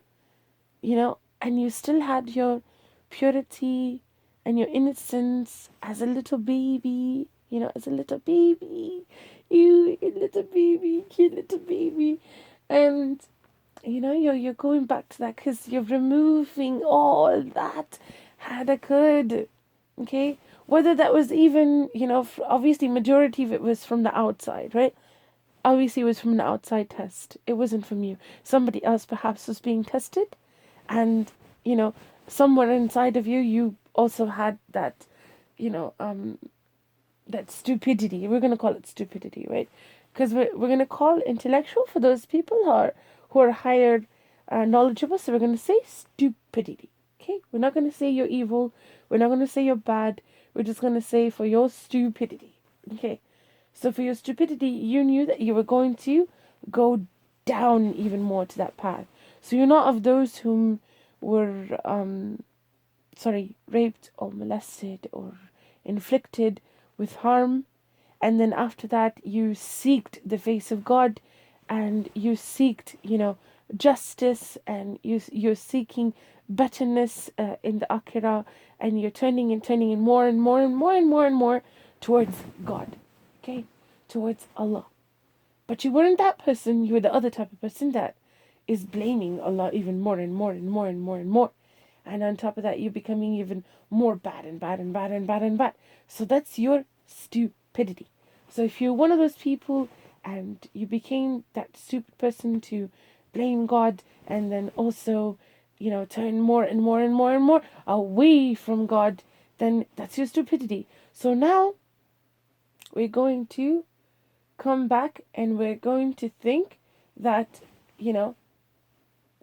and you still had your purity and your innocence as a little baby, as a little baby, cute little baby, and you're going back to that because you're removing all that had occurred, okay? Whether that was even, obviously majority of it was from the outside, right? Obviously it was from an outside test. It wasn't from you. Somebody else perhaps was being tested, and, somewhere inside of you, you also had that, that stupidity. We're going to call it stupidity, right? Because we're going to call intellectual for those people who are higher knowledgeable. So we're going to say stupidity, okay? We're not going to say you're evil. We're not going to say you're bad. We're just going to say for your stupidity, okay? So for your stupidity, you knew that you were going to go down even more to that path. So you're not of those whom were, raped or molested or inflicted with harm. And then after that, you seeked the face of God, and you seeked, justice, and you're seeking betterness in the akhirah, and you're turning and turning and more and more and more and more and more towards God, okay, towards Allah. But you weren't that person. You were the other type of person that is blaming Allah even more and more and more and more and more. And on top of that, you're becoming even more bad and bad and bad and bad and bad. So that's your stupidity. So if you're one of those people and you became that stupid person to blame God and then also, turn more and more and more and more away from God, then that's your stupidity. So now we're going to come back and we're going to think that, you know,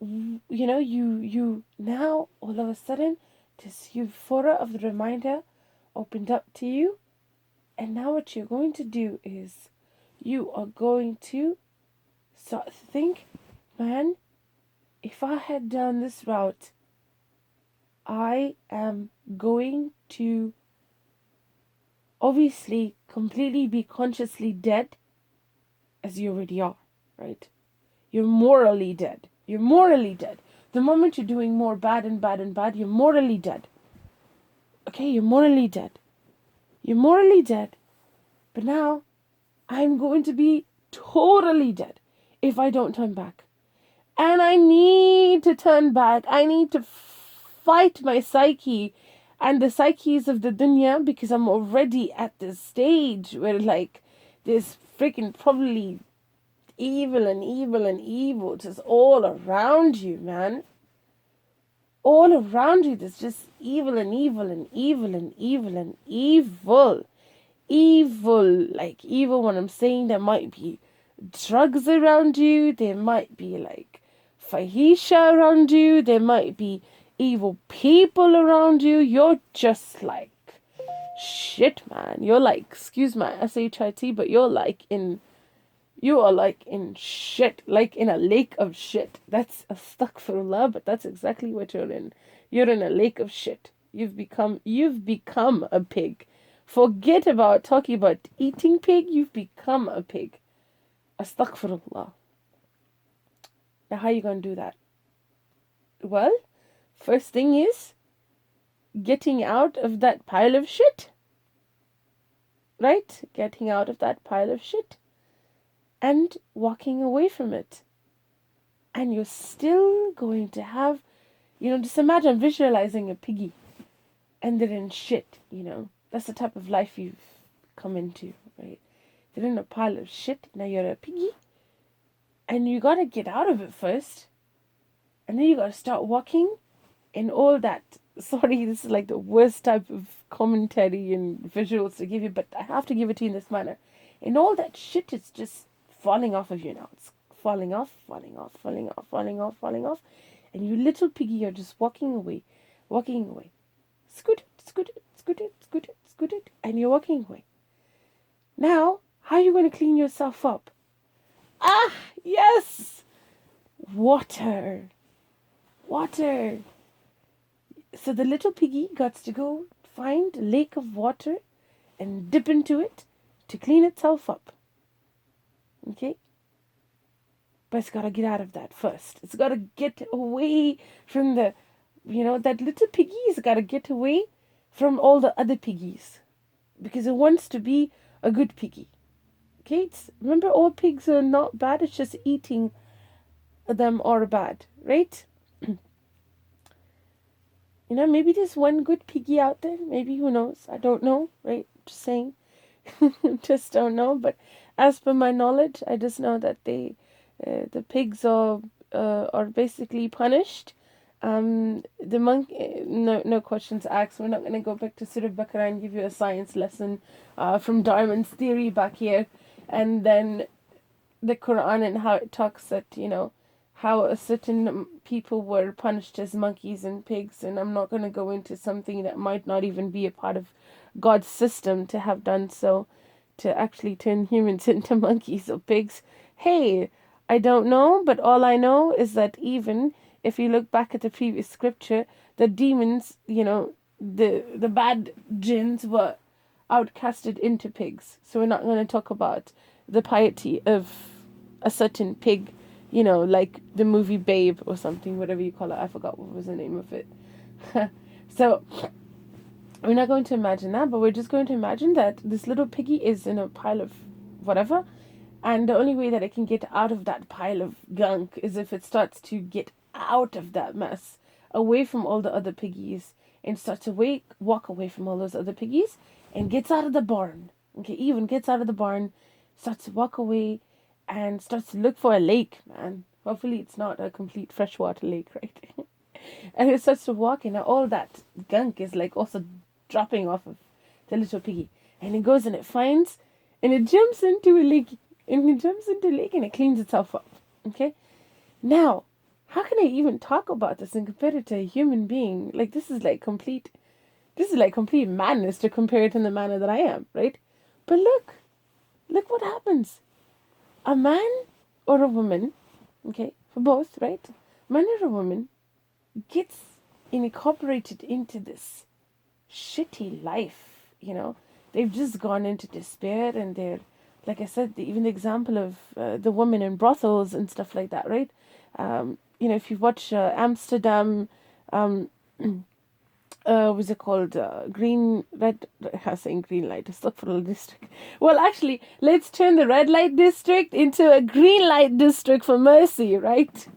you now all of a sudden this euphoria of the reminder opened up to you, and now what you're going to do is you are going to start to think, man, if I had done this route, I am going to obviously completely be consciously dead, as you already are, right? You're morally dead. You're morally dead. The moment you're doing more bad and bad and bad, you're morally dead. Okay, you're morally dead. You're morally dead. But now, I'm going to be totally dead if I don't turn back. And I need to turn back. I need to fight my psyche and the psyches of the dunya, because I'm already at this stage where, like, there's freaking probably evil and evil and evil just all around you, man. All around you, there's just evil and evil and evil and evil and evil. Evil, like evil when I'm saying there might be drugs around you, there might be like fahisha around you, there might be evil people around you. You're just like shit, man. You're like, excuse my shit, but you are like in shit, like in a lake of shit. That's astaghfirullah, but that's exactly what you're in. You're in a lake of shit. You've become a pig. Forget about talking about eating pig. You've become a pig. Astaghfirullah. Now, how are you going to do that? Well, first thing is getting out of that pile of shit. Right? Getting out of that pile of shit. And walking away from it. And you're still going to have, just imagine visualizing a piggy and they're in shit, That's the type of life you've come into, right? They're in a pile of shit. Now you're a piggy. And you got to get out of it first. And then you got to start walking in all that. Sorry, this is like the worst type of commentary and visuals to give you, but I have to give it to you in this manner. And all that shit is just falling off of you now. It's falling off, falling off, falling off, falling off, falling off. And you little piggy are just walking away. Scoot it, scoot it, scoot it, scoot it, scoot it. And you're walking away. Now, how are you going to clean yourself up? Ah, yes! Water. So the little piggy got to go find a lake of water and dip into it to clean itself up. Okay? But it's got to get out of that first. It's got to get away from that little piggy's got to get away from all the other piggies. Because it wants to be a good piggy. Okay? Remember, all pigs are not bad. It's just eating them are bad. Right? Maybe there's one good piggy out there. Maybe, who knows? I don't know, right? Just saying. Just don't know. But as per my knowledge, I just know that the pigs are basically punished. The monkey, no questions asked. We're not going to go back to Surah Baqarah and give you a science lesson from Darwin's theory back here. And then the Quran and how it talks that, how a certain people were punished as monkeys and pigs, and I'm not going to go into something that might not even be a part of God's system to have done so, to actually turn humans into monkeys or pigs. Hey, I don't know, but all I know is that even if you look back at the previous scripture, the demons, the bad jinns were outcasted into pigs. So we're not going to talk about the piety of a certain pig like the movie Babe or something, whatever you call it. I forgot what was the name of it. So we're not going to imagine that, but we're just going to imagine that this little piggy is in a pile of whatever, and the only way that it can get out of that pile of gunk is if it starts to get out of that mess, away from all the other piggies, and starts to walk away from all those other piggies, and gets out of the barn. Okay, even gets out of the barn, starts to walk away, and starts to look for a lake, man. Hopefully it's not a complete freshwater lake, right? And it starts to walk, and all that gunk is like also dropping off of the little piggy. And it goes and it finds, and it jumps into a lake, and it jumps into a lake, and it cleans itself up. Okay? Now, how can I even talk about this and compare it to a human being? Like, this is like complete madness to compare it in the manner that I am, right? But look what happens. A man or a woman, okay, for both, right? Man or a woman gets incorporated into this shitty life. They've just gone into despair, and they're, like I said, even the example of the women in brothels and stuff like that, right? If you watch Amsterdam, um, what's it called? Green, red, I was saying green light, Astaghfirullah district. Well, actually, let's turn the red light district into a green light district for mercy, right?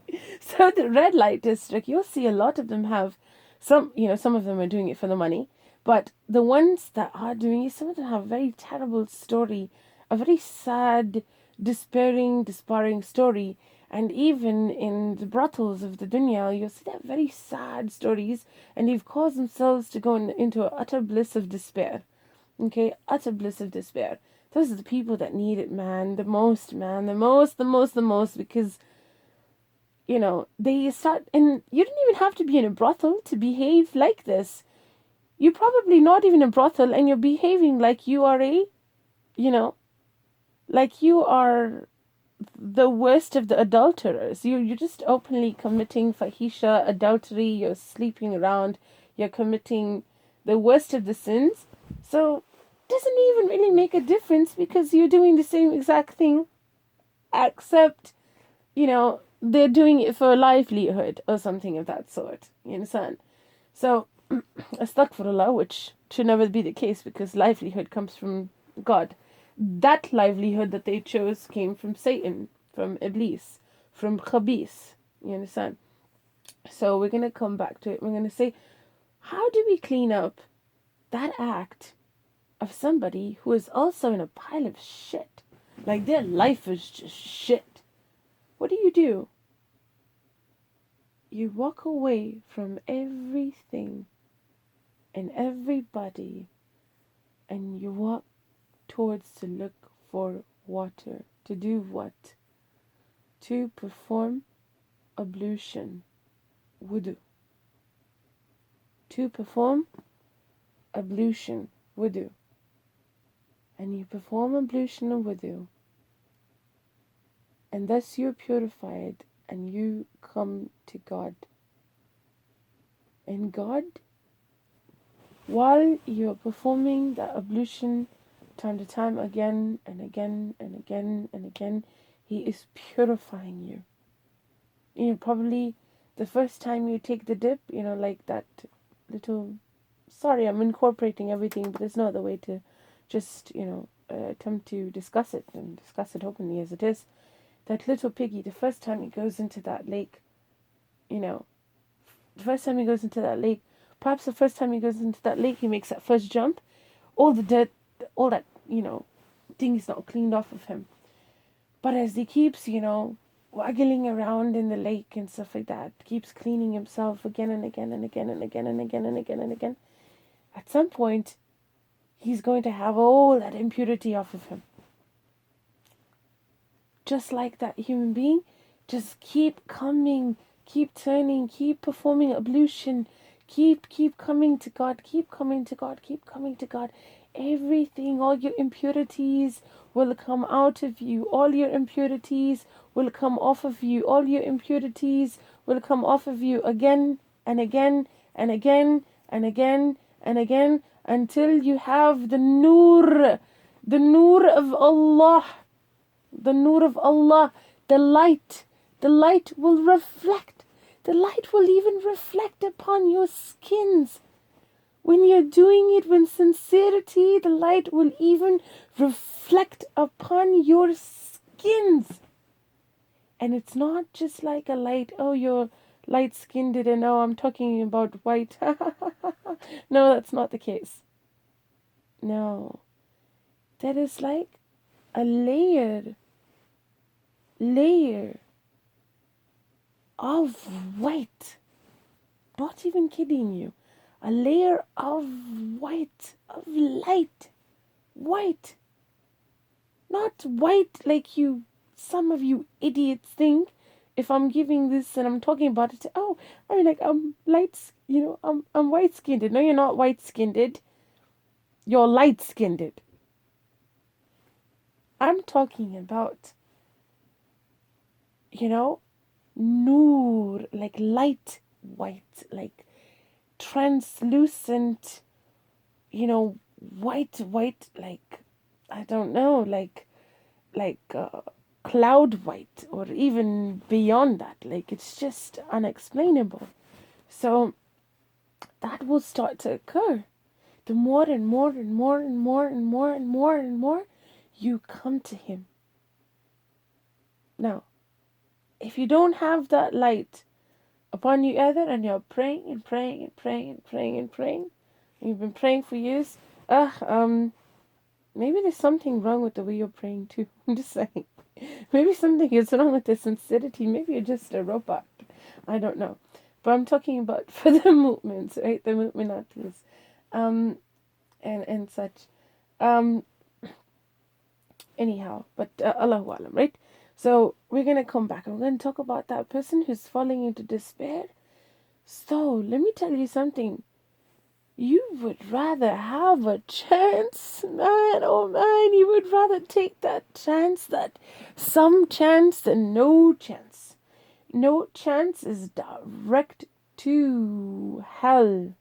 So the red light district, you'll see a lot of them have some of them are doing it for the money, but the ones that are doing it, some of them have a very terrible story, a very sad, despairing story. And even in the brothels of the dunya, you'll see that very sad stories, and they've caused themselves to go into an utter bliss of despair. Okay, utter bliss of despair. Those are the people that need it, man, the most, because they start, and you don't even have to be in a brothel to behave like this. You're probably not even a brothel, and you're behaving like you are like you are the worst of the adulterers. You're just openly committing fahisha, adultery, you're sleeping around, you're committing the worst of the sins. So it doesn't even really make a difference, because you're doing the same exact thing, except, they're doing it for a livelihood or something of that sort. You understand? So, astaghfirullah, which should never be the case, because livelihood comes from God. That livelihood that they chose came from Satan, from Iblis, from Khabis. You understand? So we're going to come back to it. We're going to say, how do we clean up that act of somebody who is also in a pile of shit? Like, their life is just shit. What do? You walk away from everything and everybody, and you walk towards to look for water. To do what? To perform ablution, wudu. To perform ablution, wudu. And you perform ablution and wudu, and thus you're purified, and you come to God. And God, while you're performing that ablution time to time, again and again and again and again, He is purifying you. Probably the first time you take the dip, like that little, sorry, I'm incorporating everything, but there's no other way to just, attempt to discuss it and discuss it openly as it is. That little piggy, the first time he goes into that lake, perhaps the first time he goes into that lake, he makes that first jump, all the dirt, all that, thing is not cleaned off of him. But as he keeps, waggling around in the lake and stuff like that, keeps cleaning himself again and again and again and again and again and again and again, at some point, he's going to have all that impurity off of him. Just like that human being, just keep coming, keep turning, keep performing ablution, keep coming to God, keep coming to God, keep coming to God. Everything, all your impurities will come out of you. All your impurities will come off of you. All your impurities will come off of you again and again and again and again and again, until you have the nur of Allah, the nur of Allah, the light The light will reflect. The light will even reflect upon your skins. When you're doing it with sincerity, the light will even reflect upon your skins. And it's not just like a light, oh, you're light-skinned and oh, I'm talking about white. No, that's not the case. No. That is like a layer of white. Not even kidding you. A layer of white, of light. White. Not white like some of you idiots think. If I'm giving this and I'm talking about it, oh, I'm light, I'm white-skinned. No, you're not white-skinned. You're light-skinned. I'm talking about, noor, like light white, like translucent, white, like, I don't know, like cloud white, or even beyond that. Like, it's just unexplainable. So that will start to occur. The more and more and more and more and more and more and more you come to him. Now, if you don't have that light upon you either, and you're praying and praying and praying and praying and praying, and you've been praying for years, maybe there's something wrong with the way you're praying too. I'm just saying. Maybe something is wrong with the sincerity. Maybe you're just a robot. I don't know. But I'm talking about for the movements, right? The movement and such. Anyhow, but Allahu Alam, right? So we're going to come back and we're going to talk about that person who's falling into despair. So let me tell you something. You would rather have a chance, man, oh man, you would rather take that chance, that some chance than no chance. No chance is direct to hell.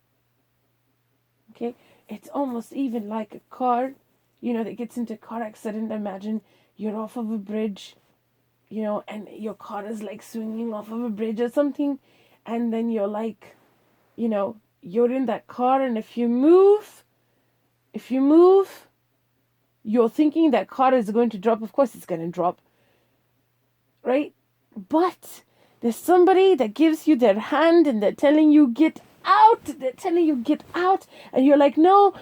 Okay? It's almost even like a car, that gets into a car accident. Imagine you're off of a bridge, and your car is like swinging off of a bridge or something, and then you're like, you're in that car, and if you move, you're thinking that car is going to drop. Of course it's going to drop, right? But there's somebody that gives you their hand and they're telling you get out. They're telling you get out, and you're like, no,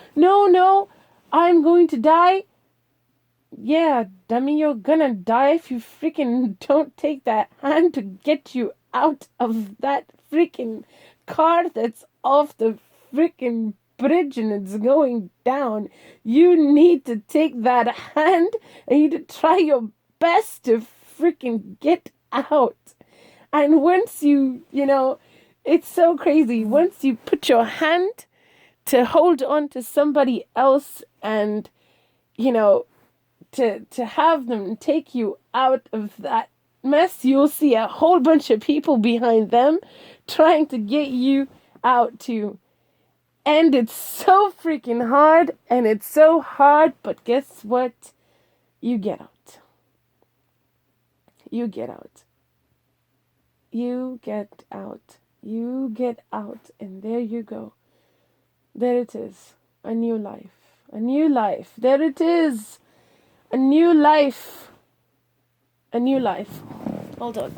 I'm going to die. Yeah, dummy, you're gonna die if you freaking don't take that hand to get you out of that freaking car that's off the freaking bridge and it's going down. You need to take that hand and you need to try your best to freaking get out. And once it's so crazy. Once you put your hand to hold on to somebody else and, to have them take you out of that mess, you'll see a whole bunch of people behind them trying to get you out too. And it's so freaking hard, and it's so hard, but guess what? You get out. You get out. You get out. You get out, and there you go. There it is. A new life. A new life. There it is. A new life. A new life. Hold on.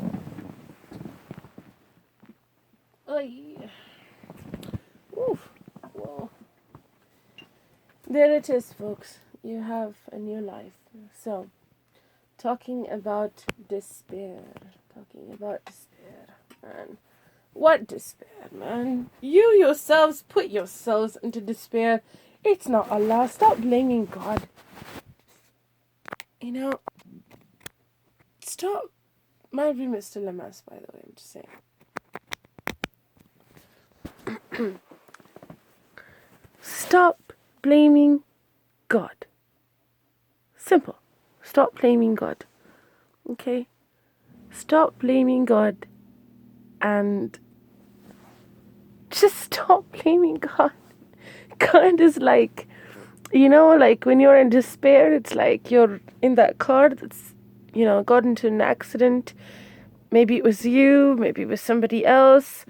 Oy. Oof. Whoa. There it is, folks. You have a new life. So, talking about despair. Man. What despair, man? You yourselves put yourselves into despair. It's not Allah. Stop blaming God. Stop. My room is still a mess, by the way. I'm just saying. Stop blaming God. Simple. Stop blaming God. Okay? Stop blaming God and just stop blaming God. God is like, like when you're in despair, it's like you're in that car that's, got into an accident Maybe it was you, maybe it was somebody else.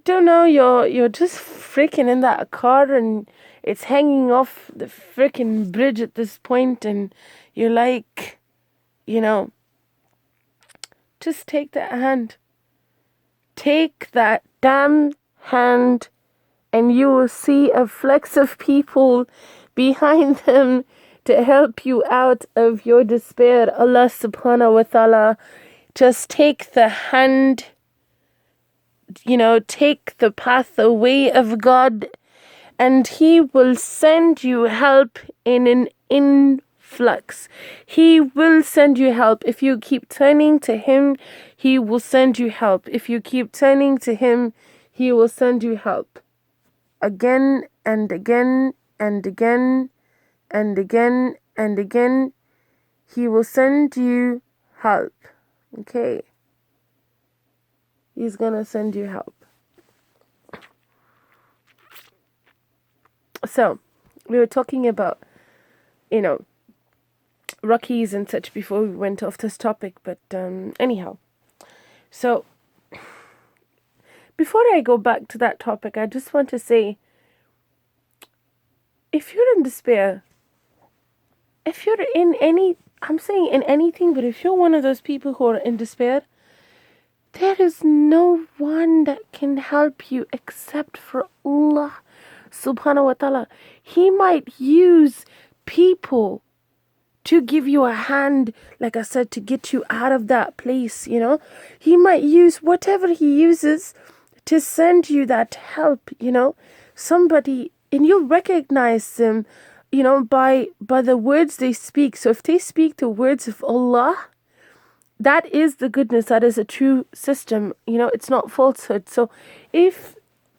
Don't know, you're just freaking in that car and it's hanging off the freaking bridge at this point, and you're like, just take that hand. Take that damn hand, and you will see a flex of people behind them to help you out of your despair. Allah subhanahu wa ta'ala, just take the hand, take the path away of God, and He will send you help in an influx. He will send you help. If you keep turning to Him, He will send you help. If you keep turning to Him, He will send you help. Again and again and again and again and again, He will send you help. Okay? He's gonna send you help. So, we were talking about, Rockies and such before we went off this topic, but anyhow. So, before I go back to that topic, I just want to say, if you're in despair, if you're in I'm saying in anything, but if you're one of those people who are in despair, there is no one that can help you except for Allah subhanahu wa ta'ala. He might use people to give you a hand, like I said, to get you out of that place, He might use whatever He uses to send you that help, Somebody, and you recognize them, by the words they speak. So if they speak the words of Allah, that is the goodness, that is a true system, it's not falsehood. So if,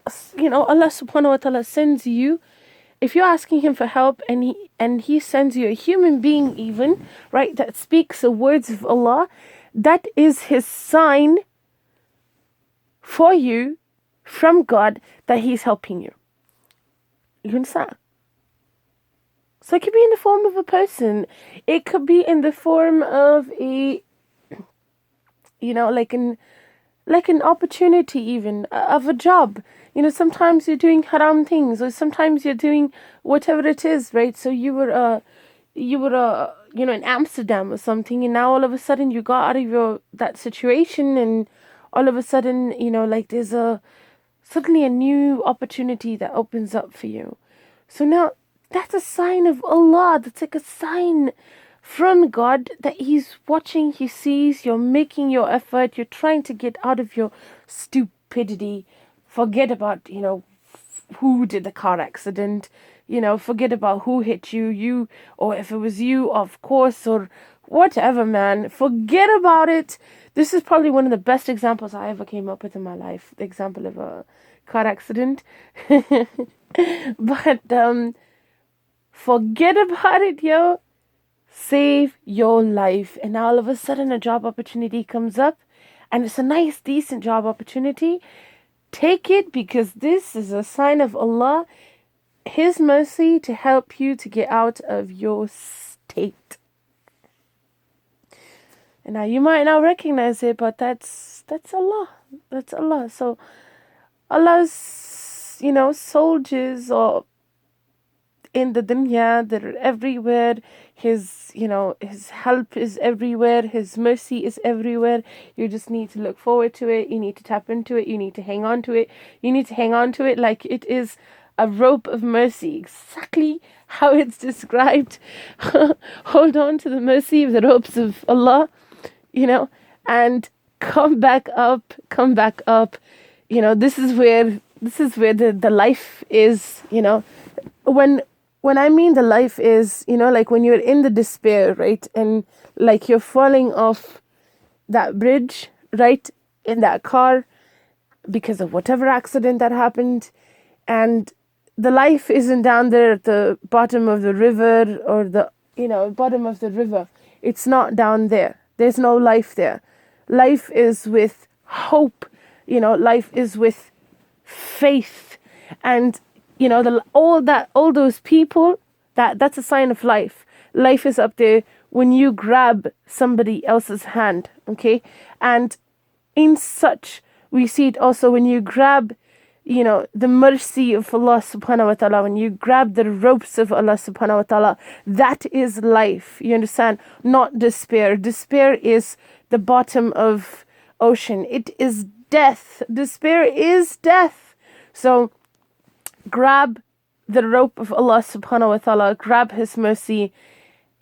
Allah subhanahu wa ta'ala sends you, if you're asking Him for help and He sends you a human being even, right, that speaks the words of Allah, that is His sign for you from God that He's helping you. You understand? So it could be in the form of a person. It could be in the form of a, like an opportunity even, of a job. Sometimes you're doing haram things, or sometimes you're doing whatever it is, right? So you were in Amsterdam or something, and now all of a sudden you got out of that situation, and all of a sudden, there's suddenly a new opportunity that opens up for you. So now that's a sign of Allah. That's like a sign from God that He's watching, He sees, you're making your effort, you're trying to get out of your stupidity. Forget about, who did the car accident, forget about who hit you, or if it was you, of course, or whatever, man. Forget about it. This is probably one of the best examples I ever came up with in my life, the example of a car accident. But forget about it, yo. Save your life. And now all of a sudden a job opportunity comes up, and it's a nice, decent job opportunity. Take it, because this is a sign of Allah, His mercy to help you to get out of your state. And now you might not recognize it, but that's Allah. That's Allah. So Allah's, soldiers are in the dunya, they're everywhere. His help is everywhere. His mercy is everywhere. You just need to look forward to it. You need to tap into it. You need to hang on to it. You need to hang on to it like it is a rope of mercy, exactly how it's described. Hold on to the mercy of the ropes of Allah, and come back up. This is where the life is, when I mean the life is, like when you're in the despair, right? And like you're falling off that bridge, right? In that car because of whatever accident that happened. And the life isn't down there at the bottom of the river, or the, bottom of the river. It's not down there. There's no life there. Life is with hope. Life is with faith. And all those people, that's a sign of life. Life is up there when you grab somebody else's hand, okay? And in such, we see it also when you grab, the mercy of Allah subhanahu wa ta'ala, when you grab the ropes of Allah subhanahu wa ta'ala, that is life. You understand? Not despair. Despair is the bottom of ocean. It is death. Despair is death. So grab the rope of Allah subhanahu wa ta'ala, grab His mercy,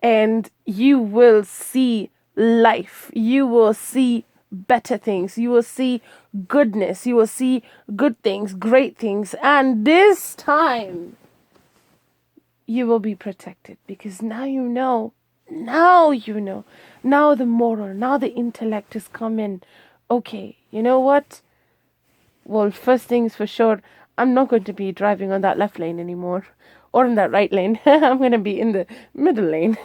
and you will see life. You will see better things. You will see goodness. You will see good things, great things. And this time, you will be protected because now you know. Now you know. Now the moral, now the intellect has come in. Okay, you know what? Well, first things for sure, I'm not going to be driving on that left lane anymore or in that right lane. I'm going to be in the middle lane.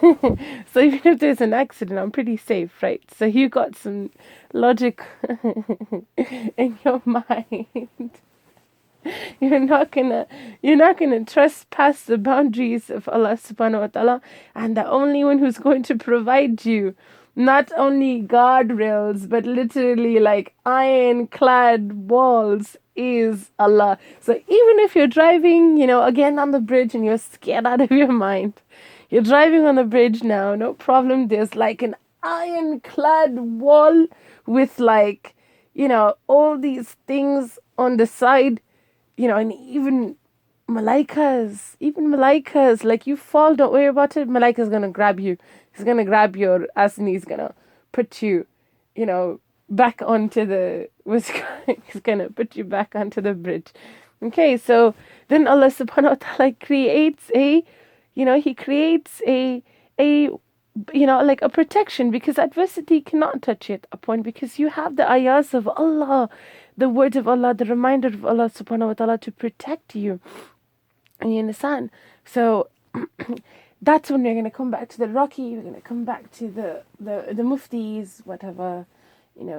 So even if there's an accident, I'm pretty safe, right? So you got some logic in your mind. You're not gonna trespass the boundaries of Allah subhanahu wa ta'ala, and the only one who's going to provide you not only guardrails but literally like ironclad walls is Allah. So even if you're driving, again on the bridge and you're scared out of your mind, you're driving on the bridge now, no problem. There's like an ironclad wall with like, all these things on the side, and even malaikas, like you fall, don't worry about it. Malaika's gonna grab you. He's gonna grab your ass and he's gonna put you, back onto the, he's gonna put you back onto the bridge. Okay, so then Allah subhanahu wa ta'ala creates He creates a like a protection, because adversity cannot touch it upon, because you have the ayahs of Allah, the word of Allah, the reminder of Allah subhanahu wa ta'ala to protect you. And you understand? So that's when we're going to come back to the Rocky, we're going to come back to the muftis, whatever,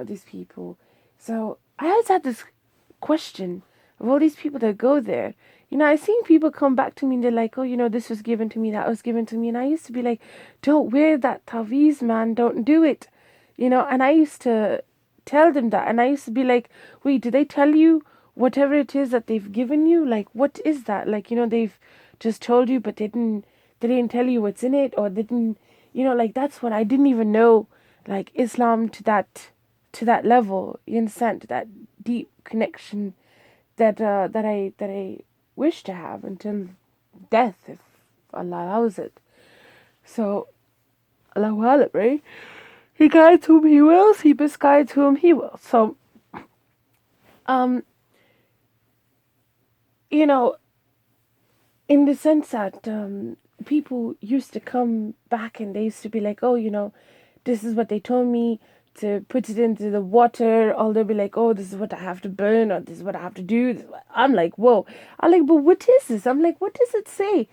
these people. So I always had this question of all these people that go there. I've seen people come back to me and they're like, oh, this was given to me, that was given to me. And I used to be like, don't wear that taweez, man, don't do it. And I used to tell them that. And I used to be like, wait, did they tell you whatever it is that they've given you? Like, what is that? Like, they've just told you, but they didn't tell you what's in it, or they didn't, like, that's when I didn't even know, like, Islam to that level, you understand, to that deep connection that I wish to have until death, if Allah allows it. So, Allah will, right? He guides whom He wills, He misguides whom He will. So, in the sense that people used to come back and they used to be like, oh, this is what they told me to put it into the water, or they'll be like, oh, this is what I have to burn, or this is what I have to do. I'm like, whoa. I'm like, but what is this? I'm like, what does it say?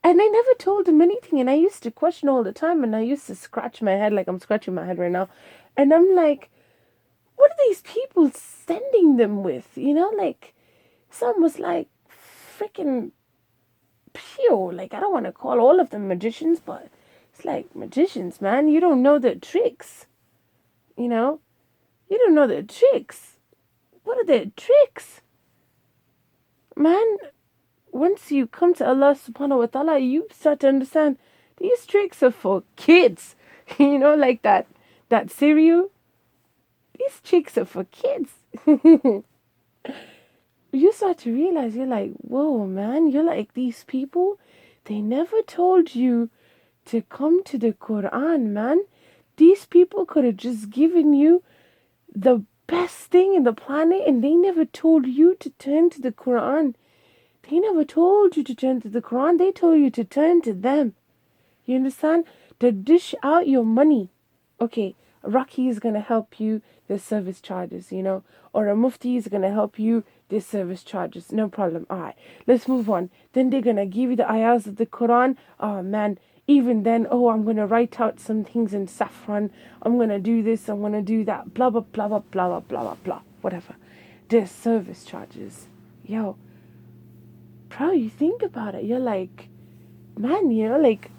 And I never told them anything, and I used to question all the time, and I used to scratch my head like I'm scratching my head right now. And I'm like, what are these people sending them with? Like, some was like freaking pure. Like, I don't want to call all of them magicians, but it's like, magicians, man, you don't know their tricks. You don't know their tricks. What are their tricks? Man, once you come to Allah subhanahu wa ta'ala, you start to understand these tricks are for kids. Like that cereal. These tricks are for kids. You start to realize, you're like, whoa, man, you're like, these people, they never told you to come to the Quran, man. These people could have just given you the best thing in the planet, and they never told you to turn to the Quran. They never told you to turn to the Quran. They told you to turn to them. You understand? To dish out your money. Okay, a Raki is going to help you, there's service charges, or a Mufti is going to help you, there's service charges. No problem. All right, let's move on. Then they're going to give you the ayahs of the Quran. Oh, man. Even then, I'm going to write out some things in saffron. I'm going to do this. I'm going to do that. Blah, blah, blah, blah, blah, blah, blah, blah, blah. Whatever. There's service charges. Yo, bro, you think about it. You're like, man, like,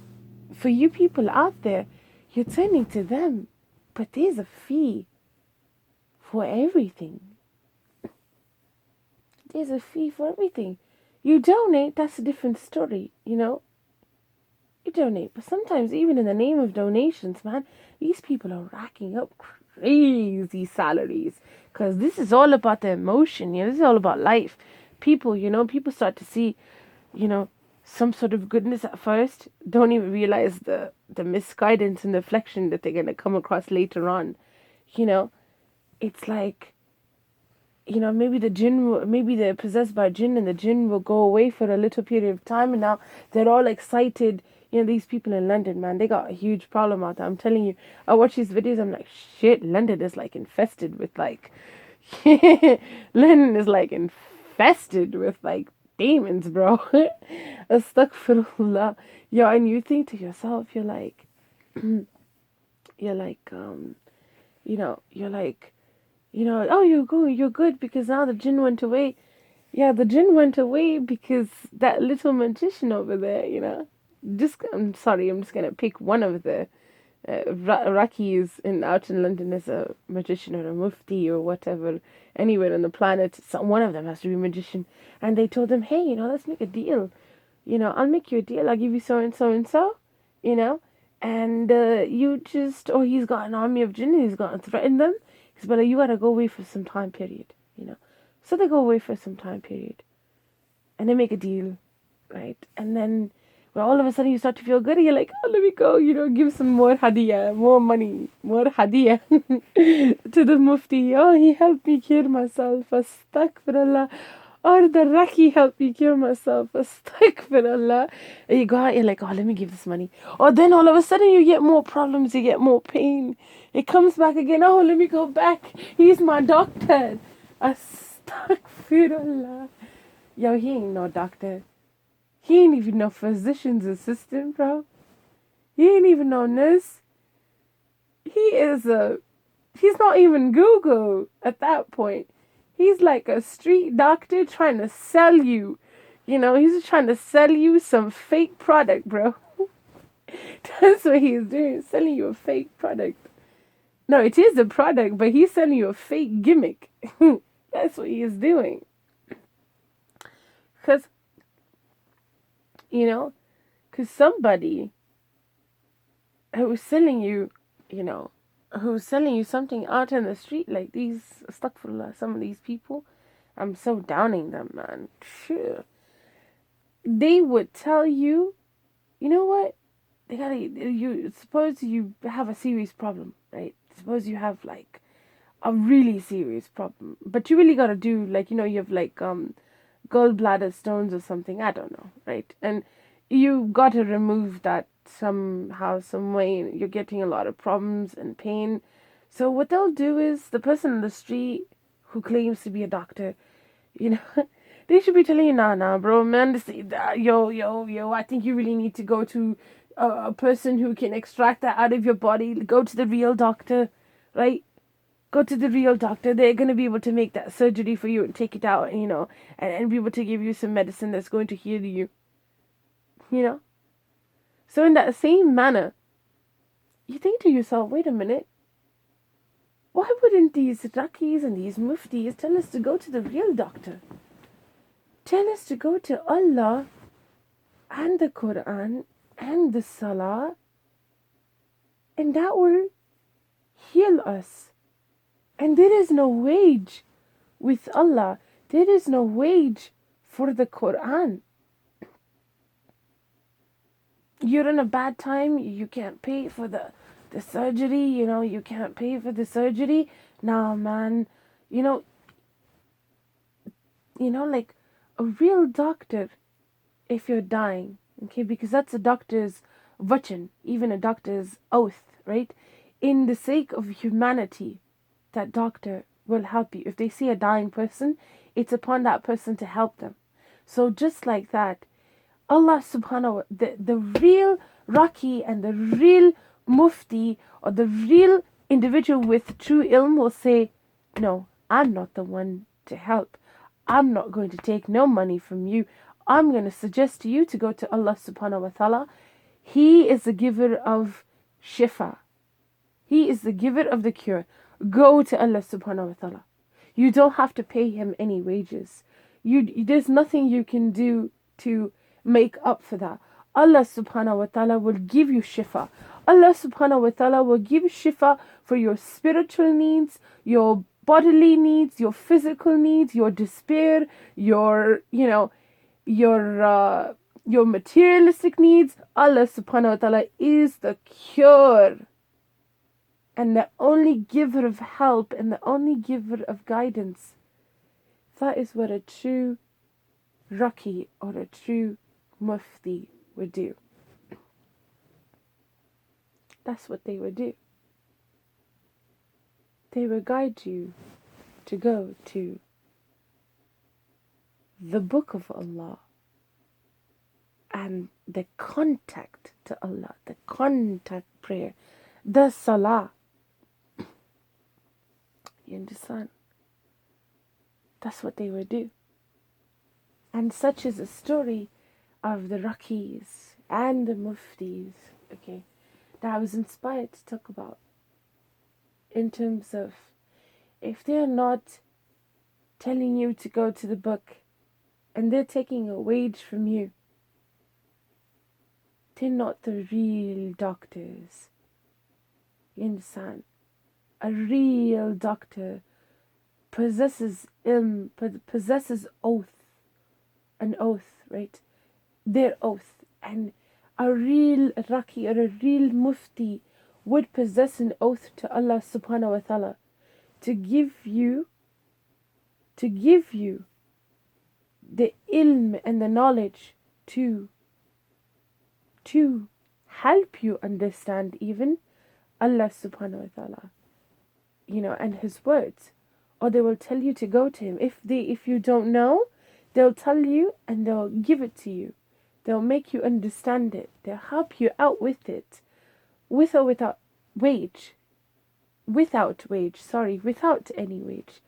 for you people out there, you're turning to them. But there's a fee. for everything. There's a fee for everything. You donate, that's a different story, you know? You donate, but sometimes even in the name of donations, man, these people are racking up crazy salaries because this is all about the emotion. This is all about life. People, people start to see, you know, some sort of goodness at first, don't even realize the misguidance and deflection that they're gonna come across later on. You know, it's like, maybe maybe they're possessed by jinn, and the jinn will go away for a little period of time, and now they're all excited. These people in London, man, they got a huge problem out there. I'm telling you, I watch these videos, I'm like, shit, London is like infested with like, London is like infested with like demons, bro. Astaghfirullah. Yeah, and you think to yourself, you're like, you're like, you're like, oh, you're good because now the jinn went away. Yeah, the jinn went away because that little magician over there, I'm sorry, I'm just gonna pick one of the Rakis out in London as a magician or a mufti or whatever, anywhere on the planet. One of them has to be a magician, and they told him, hey, let's make a deal. I'll make you a deal. I'll give you so and so and so, and you just, or he's got an army of jinn. He's got to threaten them. But you gotta go away for some time period. So they go away for some time period, and they make a deal, right? And then, well, all of a sudden you start to feel good, and you're like, oh, let me go, give some more hadiya, more money, more hadiya to the mufti. Oh, he helped me cure myself. Astaghfirullah. Or the Raki helped me cure myself. Astaghfirullah. And you go out, you're like, oh, let me give this money. Or then all of a sudden you get more problems, you get more pain. It comes back again. Oh, let me go back. He's my doctor. Astaghfirullah. Yo, he ain't no doctor. He ain't even no physician's assistant, bro. He ain't even no nurse. He's not even Google at that point. He's like a street doctor trying to sell you. He's trying to sell you some fake product, bro. That's what he's doing, selling you a fake product. No, it is a product, but he's selling you a fake gimmick. That's what he is doing. Because, somebody who's selling you, who's selling you something out in the street, like these, astaghfirullah, some of these people, I'm so downing them, man. Sure. They would tell you, you know what? Suppose you have a serious problem, right? Suppose you have like a really serious problem, but you really gotta do like, you have like gallbladder stones or something, I don't know, right? And you gotta remove that somehow, some way. You're getting a lot of problems and pain. So what they'll do is the person on the street who claims to be a doctor, they should be telling you, nah, bro, man, yo, I think you really need to go to a person who can extract that out of your body. Go to the real doctor, right? Go to the real doctor. They're going to be able to make that surgery for you and take it out, and be able to give you some medicine that's going to heal you, So in that same manner, you think to yourself, wait a minute, why wouldn't these Rakis and these Muftis tell us to go to the real doctor? Tell us to go to Allah and the Quran and the Salah, and that will heal us. And there is no wage with Allah. There is no wage for the Quran. You're in a bad time, you can't pay for the surgery, you can't pay for the surgery. Nah, man, like a real doctor, if you're dying, okay, because that's a doctor's vachan, even a doctor's oath, right? In the sake of humanity, that doctor will help you. If they see a dying person, it's upon that person to help them. So just like that, Allah subhanahu wa ta'ala, the real Raki and the real Mufti or the real individual with true ilm will say, no, I'm not the one to help. I'm not going to take no money from you. I'm going to suggest to you to go to Allah subhanahu wa ta'ala. He is the giver of shifa. He is the giver of the cure. Go to Allah subhanahu wa ta'ala. You don't have to pay him any wages. There's nothing you can do to make up for that. Allah subhanahu wa ta'ala will give you shifa. Allah subhanahu wa ta'ala will give you shifa for your spiritual needs, your bodily needs, your physical needs, your despair, your, your materialistic needs. Allah subhanahu wa ta'ala is the cure and the only giver of help and the only giver of guidance. That is what a true Raki or a true Mufti would do. That's what they would do. They would guide you to go to the Book of Allah and the contact to Allah, the contact prayer, the Salah. You understand? That's what they would do. And such is the story of the Rakis and the Muftis, okay, that I was inspired to talk about in terms of if they're not telling you to go to the book and they're taking a wage from you, they're not the real doctors. You understand? A real doctor possesses oath, an oath, right? Their oath. And a real Raki or a real Mufti would possess an oath to Allah subhanahu wa ta'ala to give you the ilm and the knowledge to help you understand even Allah subhanahu wa ta'ala, and his words. Or they will tell you to go to him. If you don't know, they'll tell you and they'll give it to you. They'll make you understand it. They'll help you out with it. With or without wage. Without any wage.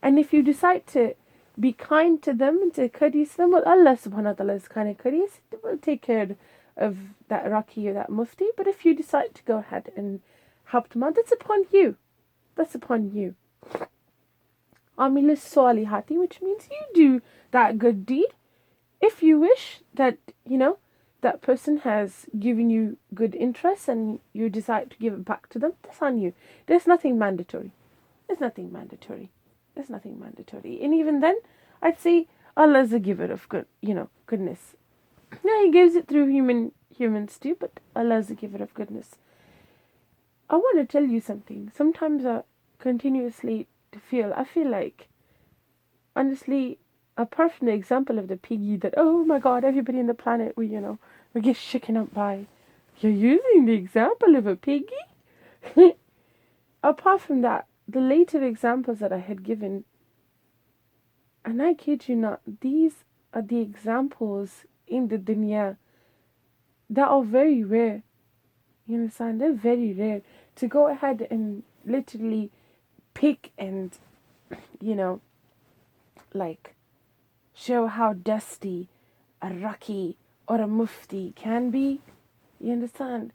And if you decide to be kind to them and to courteous them, well, Allah subhanahu wa ta'ala is kind of courteous. They will take care of that Raki or that Mufti. But if you decide to go ahead and help them out, that's upon you. That's upon you. Amilis Salihati, which means you do that good deed. If you wish that, that person has given you good interest and you decide to give it back to them, that's on you. There's nothing mandatory. And even then, I'd say Allah is a giver of goodness. Yeah, he gives it through humans too, but Allah is a giver of goodness. I want to tell you something. Sometimes I feel like, honestly, apart from the example of the piggy that, oh my God, everybody on the planet, we get shaken up by. You're using the example of a piggy? Apart from that, the later examples that I had given, and I kid you not, these are the examples in the dunya that are very rare. You understand? They're very rare. To go ahead and literally pick and, show how dusty a Raki or a Mufti can be. You understand?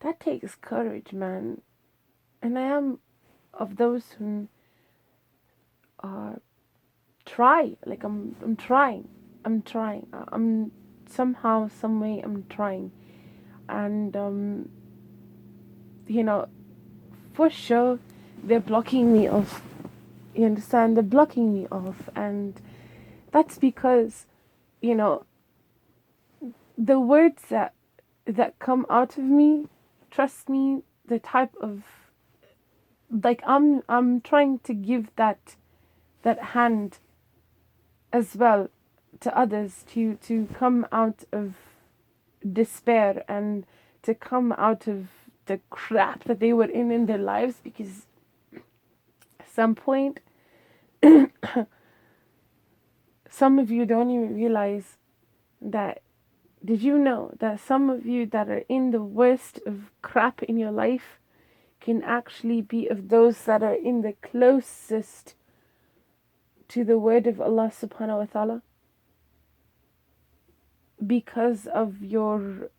That takes courage, man. And I am of those who try. Like, I'm trying. I'm somehow, some way, I'm trying. And, for sure, they're blocking me off. You understand? They're blocking me off. And that's because, the words that come out of me, trust me, the type of, like, I'm trying to give that hand as well to others to come out of despair and to come out of the crap that they were in their lives, because at some point some of you don't even realize that. Did you know that some of you that are in the worst of crap in your life can actually be of those that are in the closest to the word of Allah subhanahu wa ta'ala? Because of your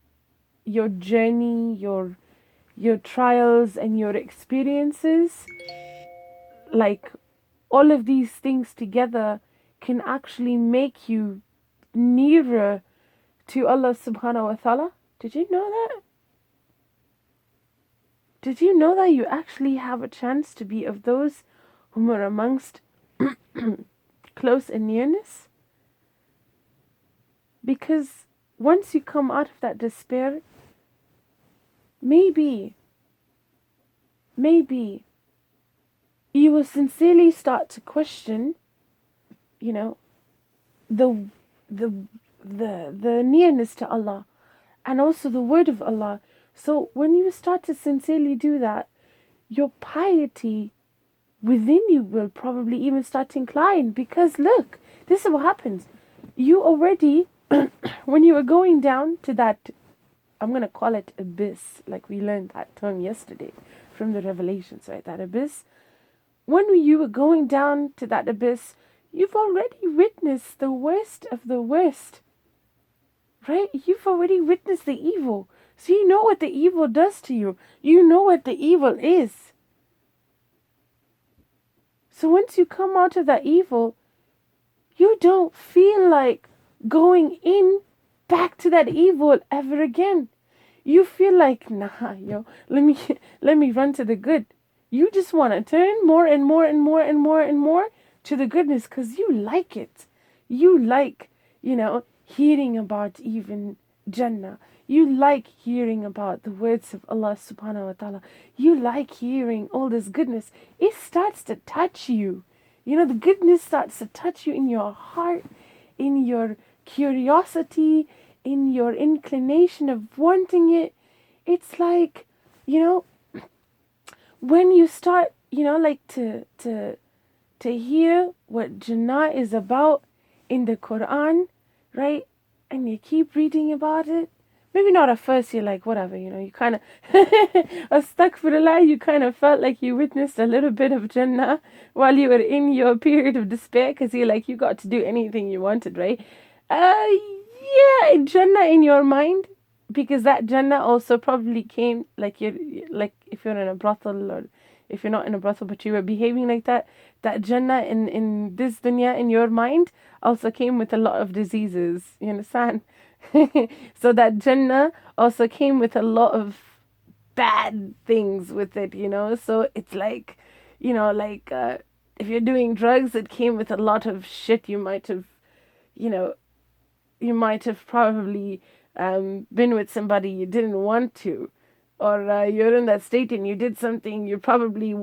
journey, your your trials and your experiences, like all of these things together can actually make you nearer to Allah subhanahu wa ta'ala. Did you know that? Did you know that you actually have a chance to be of those whom are amongst close in nearness? Because once you come out of that despair, maybe you will sincerely start to question, you know, the the the nearness to Allah and also the word of Allah. So when you start to sincerely do that, your piety within you will probably even start to incline, because look, this is what happens. You already when you were going down to that, I'm going to call it abyss, like we learned that term yesterday from the Revelations, right? That abyss. When you were going down to that abyss, you've already witnessed the worst of the worst, right? You've already witnessed the evil. So you know what the evil does to you. You know what the evil is. So once you come out of that evil, you don't feel like going in back to that evil ever again. You feel like, nah, yo, let me run to the good. You just want to turn more and more and more and more and more to the goodness because you like it. You like, hearing about even Jannah. You like hearing about the words of Allah subhanahu wa ta'ala. You like hearing all this goodness. It starts to touch you. The goodness starts to touch you in your heart, in your curiosity, in your inclination of wanting it. It's like, when you start, like to hear what Jannah is about in the Quran, right? And you keep reading about it. Maybe not at first, you're like, whatever, you kind of, astaghfirullah, you kind of felt like you witnessed a little bit of Jannah while you were in your period of despair, because you're like, you got to do anything you wanted, right? Yeah, Jannah in your mind, because that Jannah also probably came, like if you're in a brothel, or if you're not in a brothel but you were behaving like that, that Jannah in this dunya in your mind also came with a lot of diseases, you understand? So that Jannah also came with a lot of bad things with it, so it's like, if you're doing drugs, it came with a lot of shit. You might have, probably been with somebody you didn't want to, or you're in that state and you did something you probably,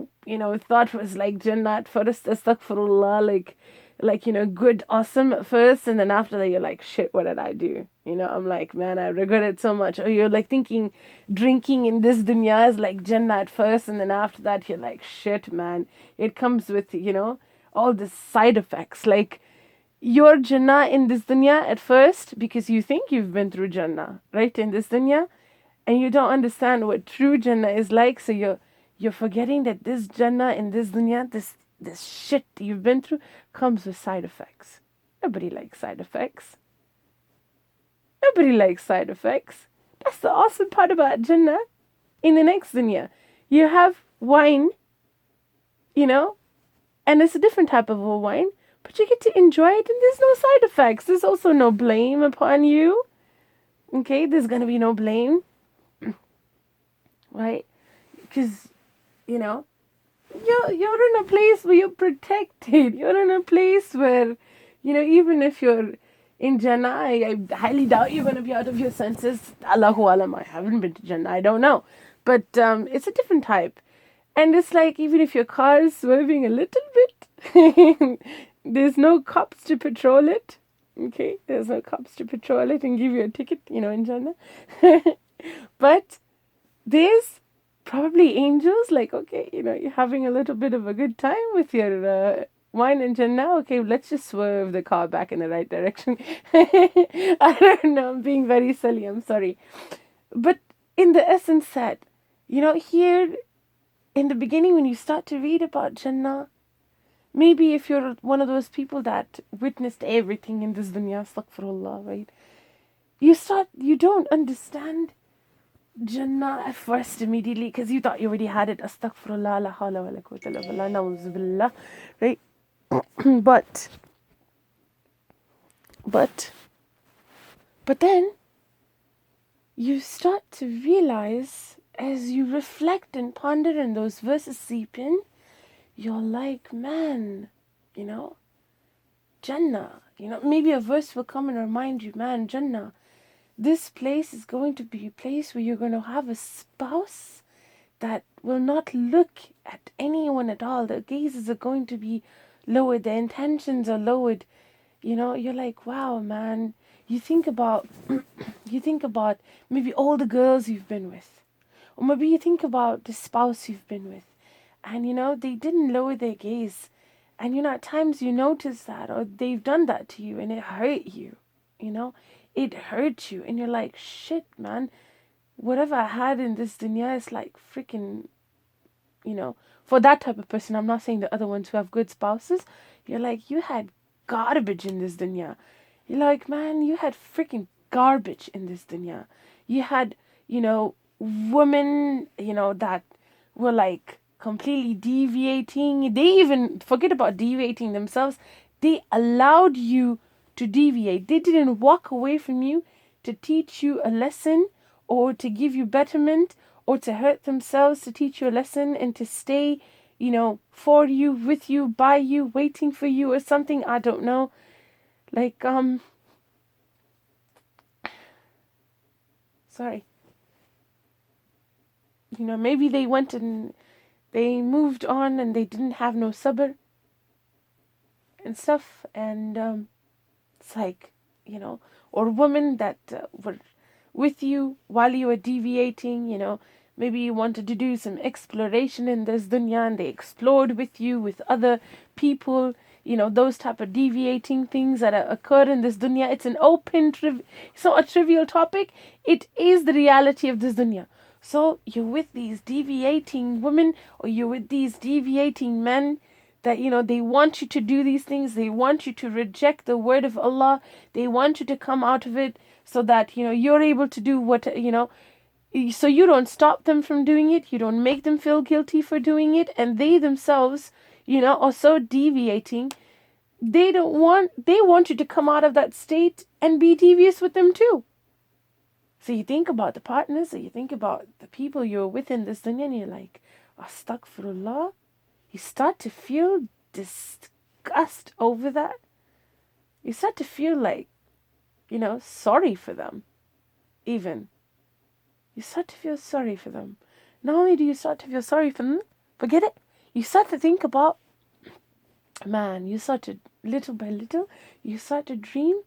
thought was like Jannat first, astaghfirullah, like, good, awesome at first, and then after that you're like, shit, what did I do? I'm like, man, I regret it so much. Or you're like thinking drinking in this dunya is like Jannah at first, and then after that you're like, shit, man, it comes with, all the side effects. Like, you're Jannah in this dunya at first because you think you've been through Jannah, right, in this dunya, and you don't understand what true Jannah is like, so you're forgetting that this Jannah in this dunya, this shit you've been through, comes with side effects. Nobody likes side effects. Nobody likes side effects. That's the awesome part about Jannah. In the next dunya, you have wine, and it's a different type of a wine, but you get to enjoy it, and there's no side effects. There's also no blame upon you. Okay, there's gonna be no blame, right? Because, you're in a place where you're protected. You're in a place where, even if you're in Jannah, I highly doubt you're going to be out of your senses. Allahu alam, I haven't been to Jannah, I don't know. But it's a different type. And it's like, even if your car is swerving a little bit, there's no cops to patrol it. Okay, there's no cops to patrol it and give you a ticket, in Jannah. But there's probably angels, like, okay, you're having a little bit of a good time with your wine and Jannah. Okay, let's just swerve the car back in the right direction. I don't know, I'm being very silly, I'm sorry. But in the essence that, here in the beginning, when you start to read about Jannah, maybe if you're one of those people that witnessed everything in this dunya, astaghfirullah, right? You don't understand Jannah at first immediately because you thought you already had it. Astaghfirullah, la hawla wa la quwwata illa billah, na'udzu billah, right? but, but, but then you start to realize as you reflect and ponder and those verses seep in, you're like, man, you know, Jannah. Maybe a verse will come and remind you, man, Jannah. This place is going to be a place where you're going to have a spouse that will not look at anyone at all. The gazes are going to be lowered, the intentions are lowered. You're like, wow, man. You think about maybe all the girls you've been with. Or maybe you think about the spouse you've been with. And they didn't lower their gaze. And at times you notice that, or they've done that to you and it hurt you. It hurt you and you're like, shit, man, whatever I had in this dunya is like freaking, for that type of person. I'm not saying the other ones who have good spouses. You're like, you had garbage in this dunya. You're like, man, you had freaking garbage in this dunya. You had, women, that were like completely deviating. They even forget about deviating themselves. They allowed you to deviate. They didn't walk away from you to teach you a lesson or to give you betterment or to hurt themselves to teach you a lesson and to stay, for you, with you, by you, waiting for you or something. I don't know. Like, sorry. Maybe they went and they moved on and they didn't have no sabr and stuff. And it's like, or women that were with you while you were deviating, maybe you wanted to do some exploration in this dunya and they explored with you, with other people, those type of deviating things that occur in this dunya. It's an open, it's not a trivial topic. It is the reality of this dunya. So you're with these deviating women or you're with these deviating men that they want you to do these things. They want you to reject the word of Allah. They want you to come out of it so that you're able to do what so you don't stop them from doing it. You don't make them feel guilty for doing it, and they themselves are so deviating. They want you to come out of that state and be devious with them too. So you think about the partners, or you think about the people you're with in this dunya, and you're like, astaghfirullah. You start to feel disgust over that. You start to feel like, sorry for them. Even. You start to feel sorry for them. Not only do you start to feel sorry for them, forget it. You start to think about, man, you start to, little by little, you start to dream,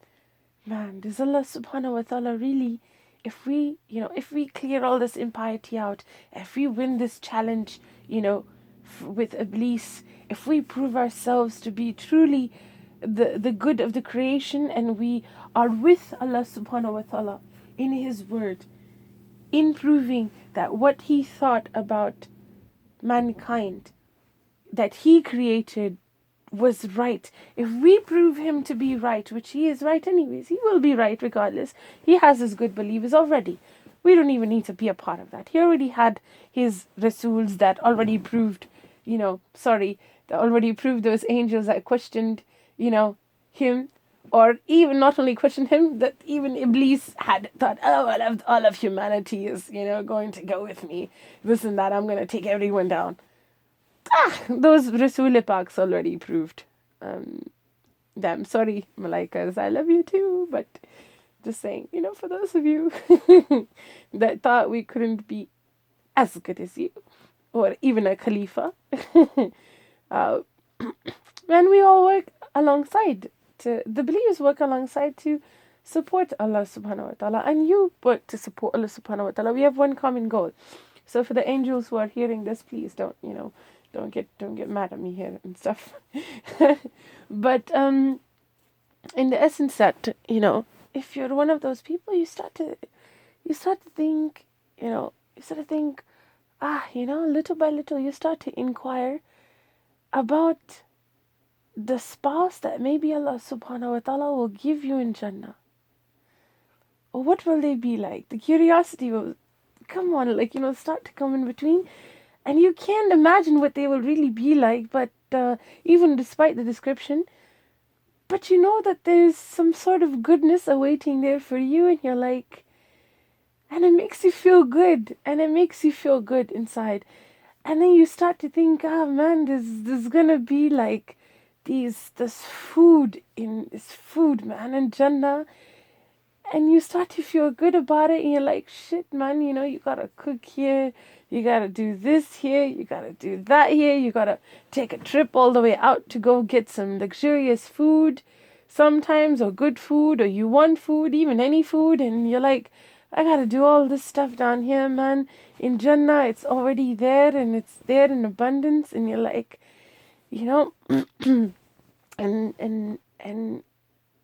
man, does Allah subhanahu wa ta'ala really, if we clear all this impiety out, if we win this challenge, with Iblis, if we prove ourselves to be truly the good of the creation and we are with Allah subhanahu wa ta'ala in His word, in proving that what He thought about mankind, that He created, was right. If we prove Him to be right, which He is right anyways, He will be right regardless. He has His good believers already. We don't even need to be a part of that. He already had His Rasools that already proved, that already proved those angels that questioned, Him. Or even not only questioned Him, that even Iblis had thought, oh, all of humanity is, going to go with me. This and that, I'm going to take everyone down. Those Rasul Paks already proved them. Sorry, Malaikas, I love you too, but just saying, for those of you that thought we couldn't be as good as you, or even a Khalifa, when we all work alongside, the believers work alongside to support Allah subhanahu wa ta'ala, and you work to support Allah subhanahu wa ta'ala. We have one common goal. So for the angels who are hearing this, please don't get mad at me here and stuff. But in the essence that, if you're one of those people, you start to think, little by little, you start to inquire about the spouse that maybe Allah subhanahu wa ta'ala will give you in Jannah. Or what will they be like? The curiosity will come on, like, start to come in between. And you can't imagine what they will really be like, but even despite the description, but you know that there's some sort of goodness awaiting there for you, and you're like, and it makes you feel good, and it makes you feel good inside. And then you start to think, oh man, there's gonna be like this food, man, in Jannah. And you start to feel good about it, and you're like, shit, man, you gotta cook here, you gotta do this here, you gotta do that here, you gotta take a trip all the way out to go get some luxurious food sometimes, or good food, or you want food, even any food, and you're like, I gotta do all this stuff down here, man. In Jannah, it's already there, and it's there in abundance, and you're like, and and and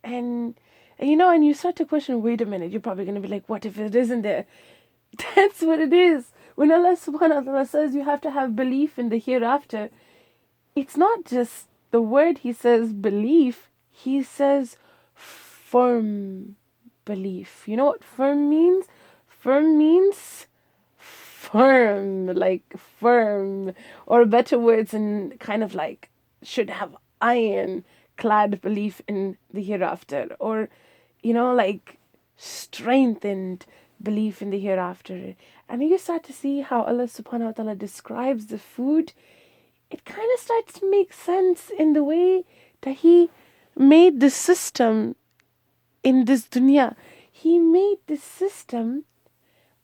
and and you start to question, wait a minute, you're probably going to be like, what if it isn't there? That's what it is. When Allah subhanahu wa ta'ala says you have to have belief in the hereafter, it's not just the word He says belief, He says firm belief. You know what firm means? Firm means firm, like firm, or better words, and kind of like should have iron clad belief in the hereafter, or like strengthened belief in the hereafter. And you start to see how Allah subhanahu wa ta'ala describes the food. It kind of starts to make sense in the way that He made the system in this dunya. He made the system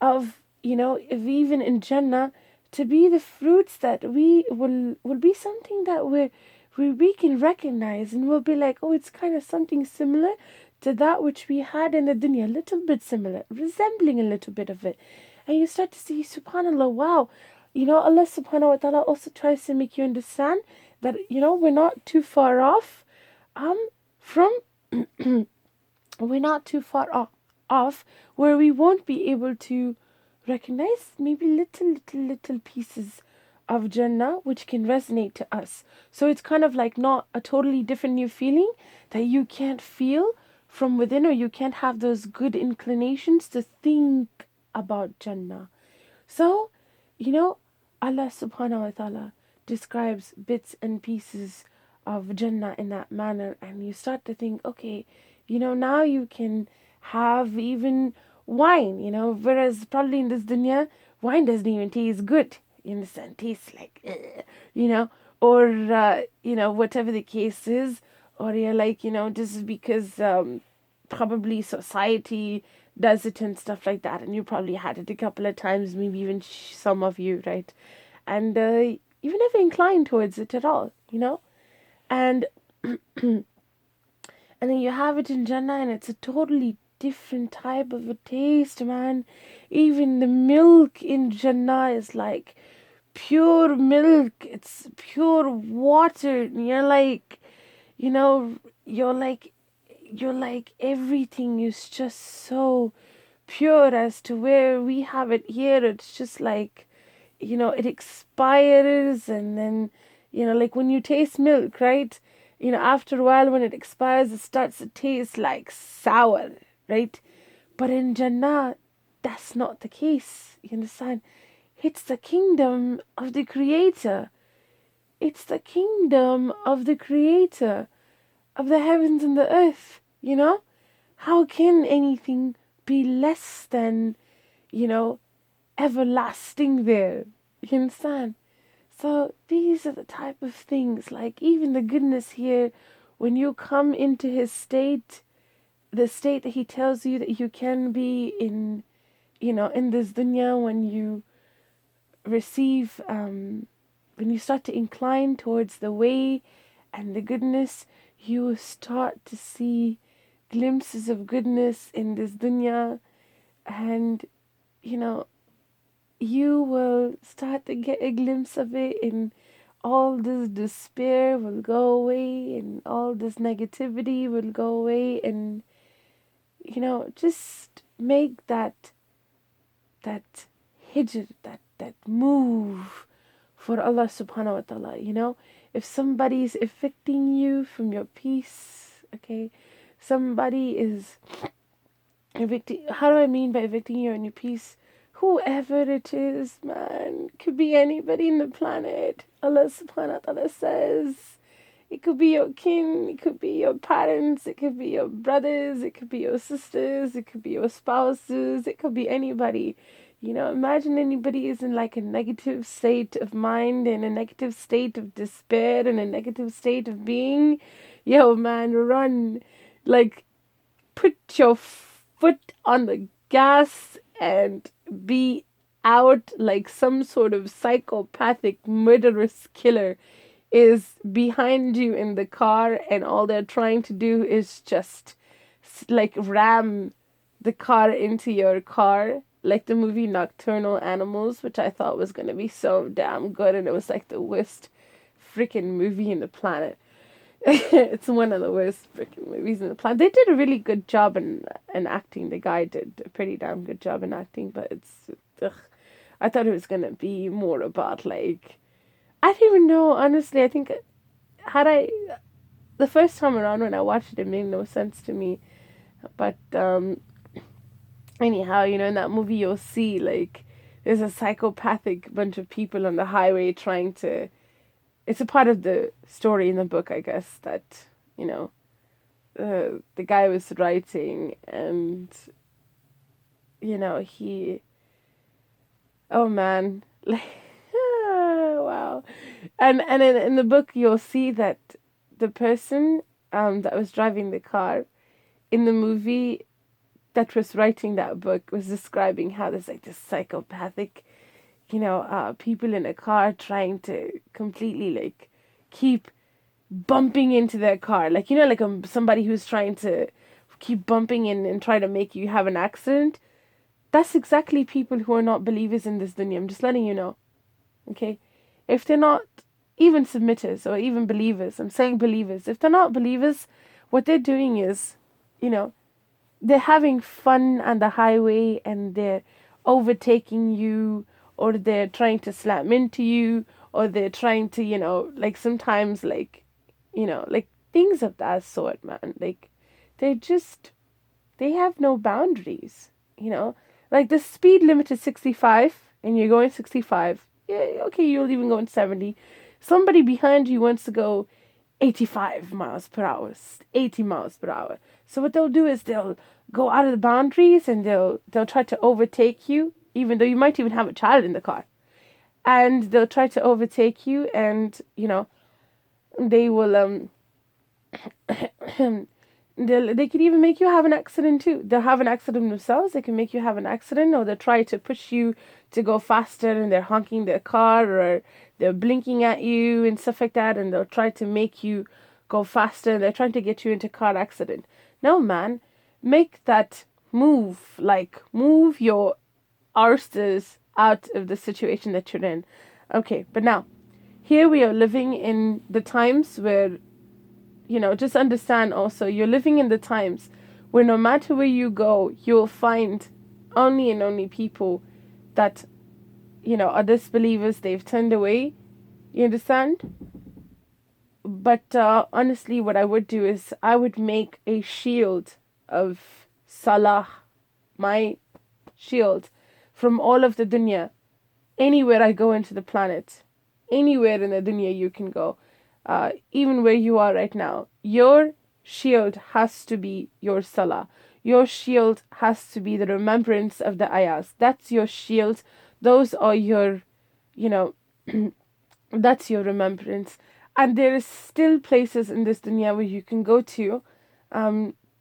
of, if even in Jannah, to be the fruits that we will be something that we can recognize, and we'll be like, oh, it's kind of something similar to that which we had in the dunya, a little bit similar, resembling a little bit of it. And you start to see, subhanAllah, wow, Allah subhanahu wa ta'ala also tries to make you understand that, we're not too far off from, we're not too far off where we won't be able to recognize maybe little pieces of Jannah which can resonate to us. So it's kind of like not a totally different new feeling that you can't feel from within, or you can't have those good inclinations to think about Jannah. So, Allah subhanahu wa ta'ala describes bits and pieces of Jannah in that manner, and you start to think, okay, now you can have even wine, whereas probably in this dunya, wine doesn't even taste good. You understand? Tastes like, or, whatever the case is, or you're like, just because probably society does it and stuff like that, and you probably had it a couple of times, maybe even some of you, right? And you've never inclined towards it at all, and and then you have it in Jannah, and it's a totally different type of a taste, man. Even the milk in Jannah is like pure milk. It's pure water. And you're like, you're like everything is just so pure, as to where we have it here. It's just like, it expires, and then, like when you taste milk, right? After a while, when it expires, it starts to taste like sour, right? But in Jannah, that's not the case. You understand? It's the kingdom of the Creator. It's the kingdom of the Creator of the heavens and the earth, How can anything be less than, everlasting there? You understand? So these are the type of things, like even the goodness here, when you come into His state, the state that He tells you that you can be in, in this dunya, when you receive, when you start to incline towards the way and the goodness, you will start to see glimpses of goodness in this dunya, and, you will start to get a glimpse of it, and all this despair will go away, and all this negativity will go away, and, just make that hijr, that move for Allah subhanahu wa ta'ala. If somebody's evicting you from your peace, okay, somebody is evicting, how do I mean by evicting you in your peace? whoever it is, man, could be anybody in the planet. Allah subhanahu wa ta'ala says it could be your kin, it could be your parents, it could be your brothers, it could be your sisters, it could be your spouses, it could be anybody. Imagine anybody is in like a negative state of mind, in a negative state of despair, in a negative state of being. Yo, man, run. Like, put your foot on the gas and be out like some sort of psychopathic murderous killer is behind you in the car, and all they're trying to do is just like ram the car into your car, like the movie Nocturnal Animals, which I thought was going to be so damn good, and it was like the worst freaking movie in the planet. It's one of the worst freaking movies in the planet. They did a really good job in acting. The guy did a pretty damn good job in acting, but I thought it was going to be more about like, I don't even know, honestly. I think the first time around when I watched it, it made no sense to me. But anyhow, in that movie you'll see like there's a psychopathic bunch of people on the highway trying to. It's a part of the story in the book, I guess, that the guy was writing, and he. Oh man, like wow, and in the book you'll see that the person that was driving the car in the movie that was writing that book was describing how there's like this psychopathic, people in a car trying to completely like keep bumping into their car, like like somebody who's trying to keep bumping in and try to make you have an accident. That's exactly people who are not believers in this dunya. I'm just letting you know, okay? If they're not even submitters or even believers, I'm saying believers. If they're not believers, what they're doing is, they're having fun on the highway and they're overtaking you, or they're trying to slam into you, or they're trying to, like sometimes like, like things of that sort, man. Like they have no boundaries, Like the speed limit is 65 and you're going 65. Yeah, okay, you'll even go in 70. Somebody behind you wants to go 85 miles per hour, 80 miles per hour. So what they'll do is they'll go out of the boundaries and they'll try to overtake you, even though you might even have a child in the car. And they'll try to overtake you, and they will they could even make you have an accident too. They'll have an accident themselves. They can make you have an accident, or they'll try to push you to go faster, and they're honking their car, or they're blinking at you and stuff like that, and they'll try to make you go faster. They're trying to get you into a car accident. No, man, make that move. Like, move your arses out of the situation that you're in. Okay, but now, here we are living in the times where, just understand also, you're living in the times where no matter where you go, you'll find only and only people that, are disbelievers. They've turned away. You understand? But honestly, what I would do is I would make a shield of Salah, my shield, from all of the dunya. Anywhere I go into the planet, anywhere in the dunya you can go, even where you are right now, your shield has to be your salah. Your shield has to be the remembrance of the ayahs. That's your shield. Those are your, that's your remembrance. And there is still places in this dunya where you can go to,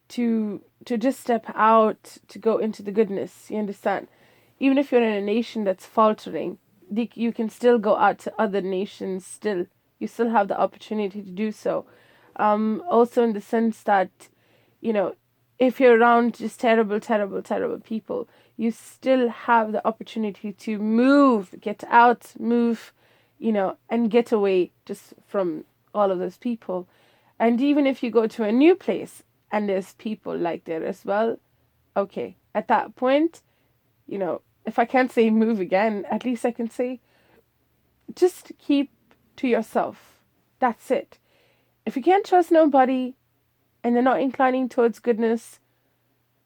to just step out, to go into the goodness. You understand? Even if you're in a nation that's faltering, you can still go out to other nations still. You still have the opportunity to do so. Also in the sense that, if you're around just terrible, terrible, terrible people, you still have the opportunity to move, get out, move, and get away just from all of those people. And even if you go to a new place and there's people like there as well, okay, at that point, if I can't say move again, at least I can say just keep to yourself. That's it. If you can't trust nobody and they're not inclining towards goodness,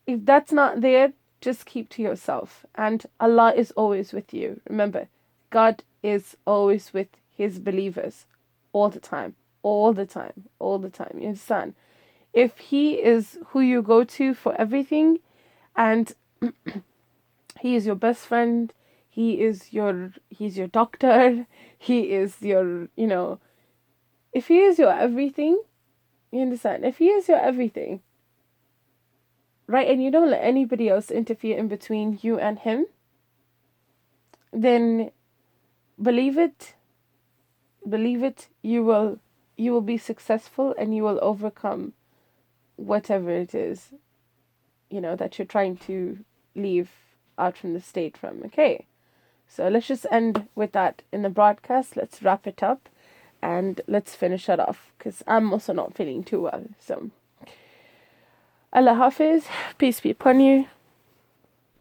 if that's not there, just keep to yourself. And Allah is always with you. Remember, God is always with his believers all the time, all the time, all the time. You understand? If he is who you go to for everything, and he is your best friend, he's your doctor, he is your, if he is your everything, you understand? If he is your everything, right, and you don't let anybody else interfere in between you and him, then believe it, you will be successful, and you will overcome whatever it is, that you're trying to leave out from the state from. Okay, so let's just end with that in the broadcast. Let's wrap it up and let's finish it off, because I'm also not feeling too well. So Allah Hafiz, peace be upon you.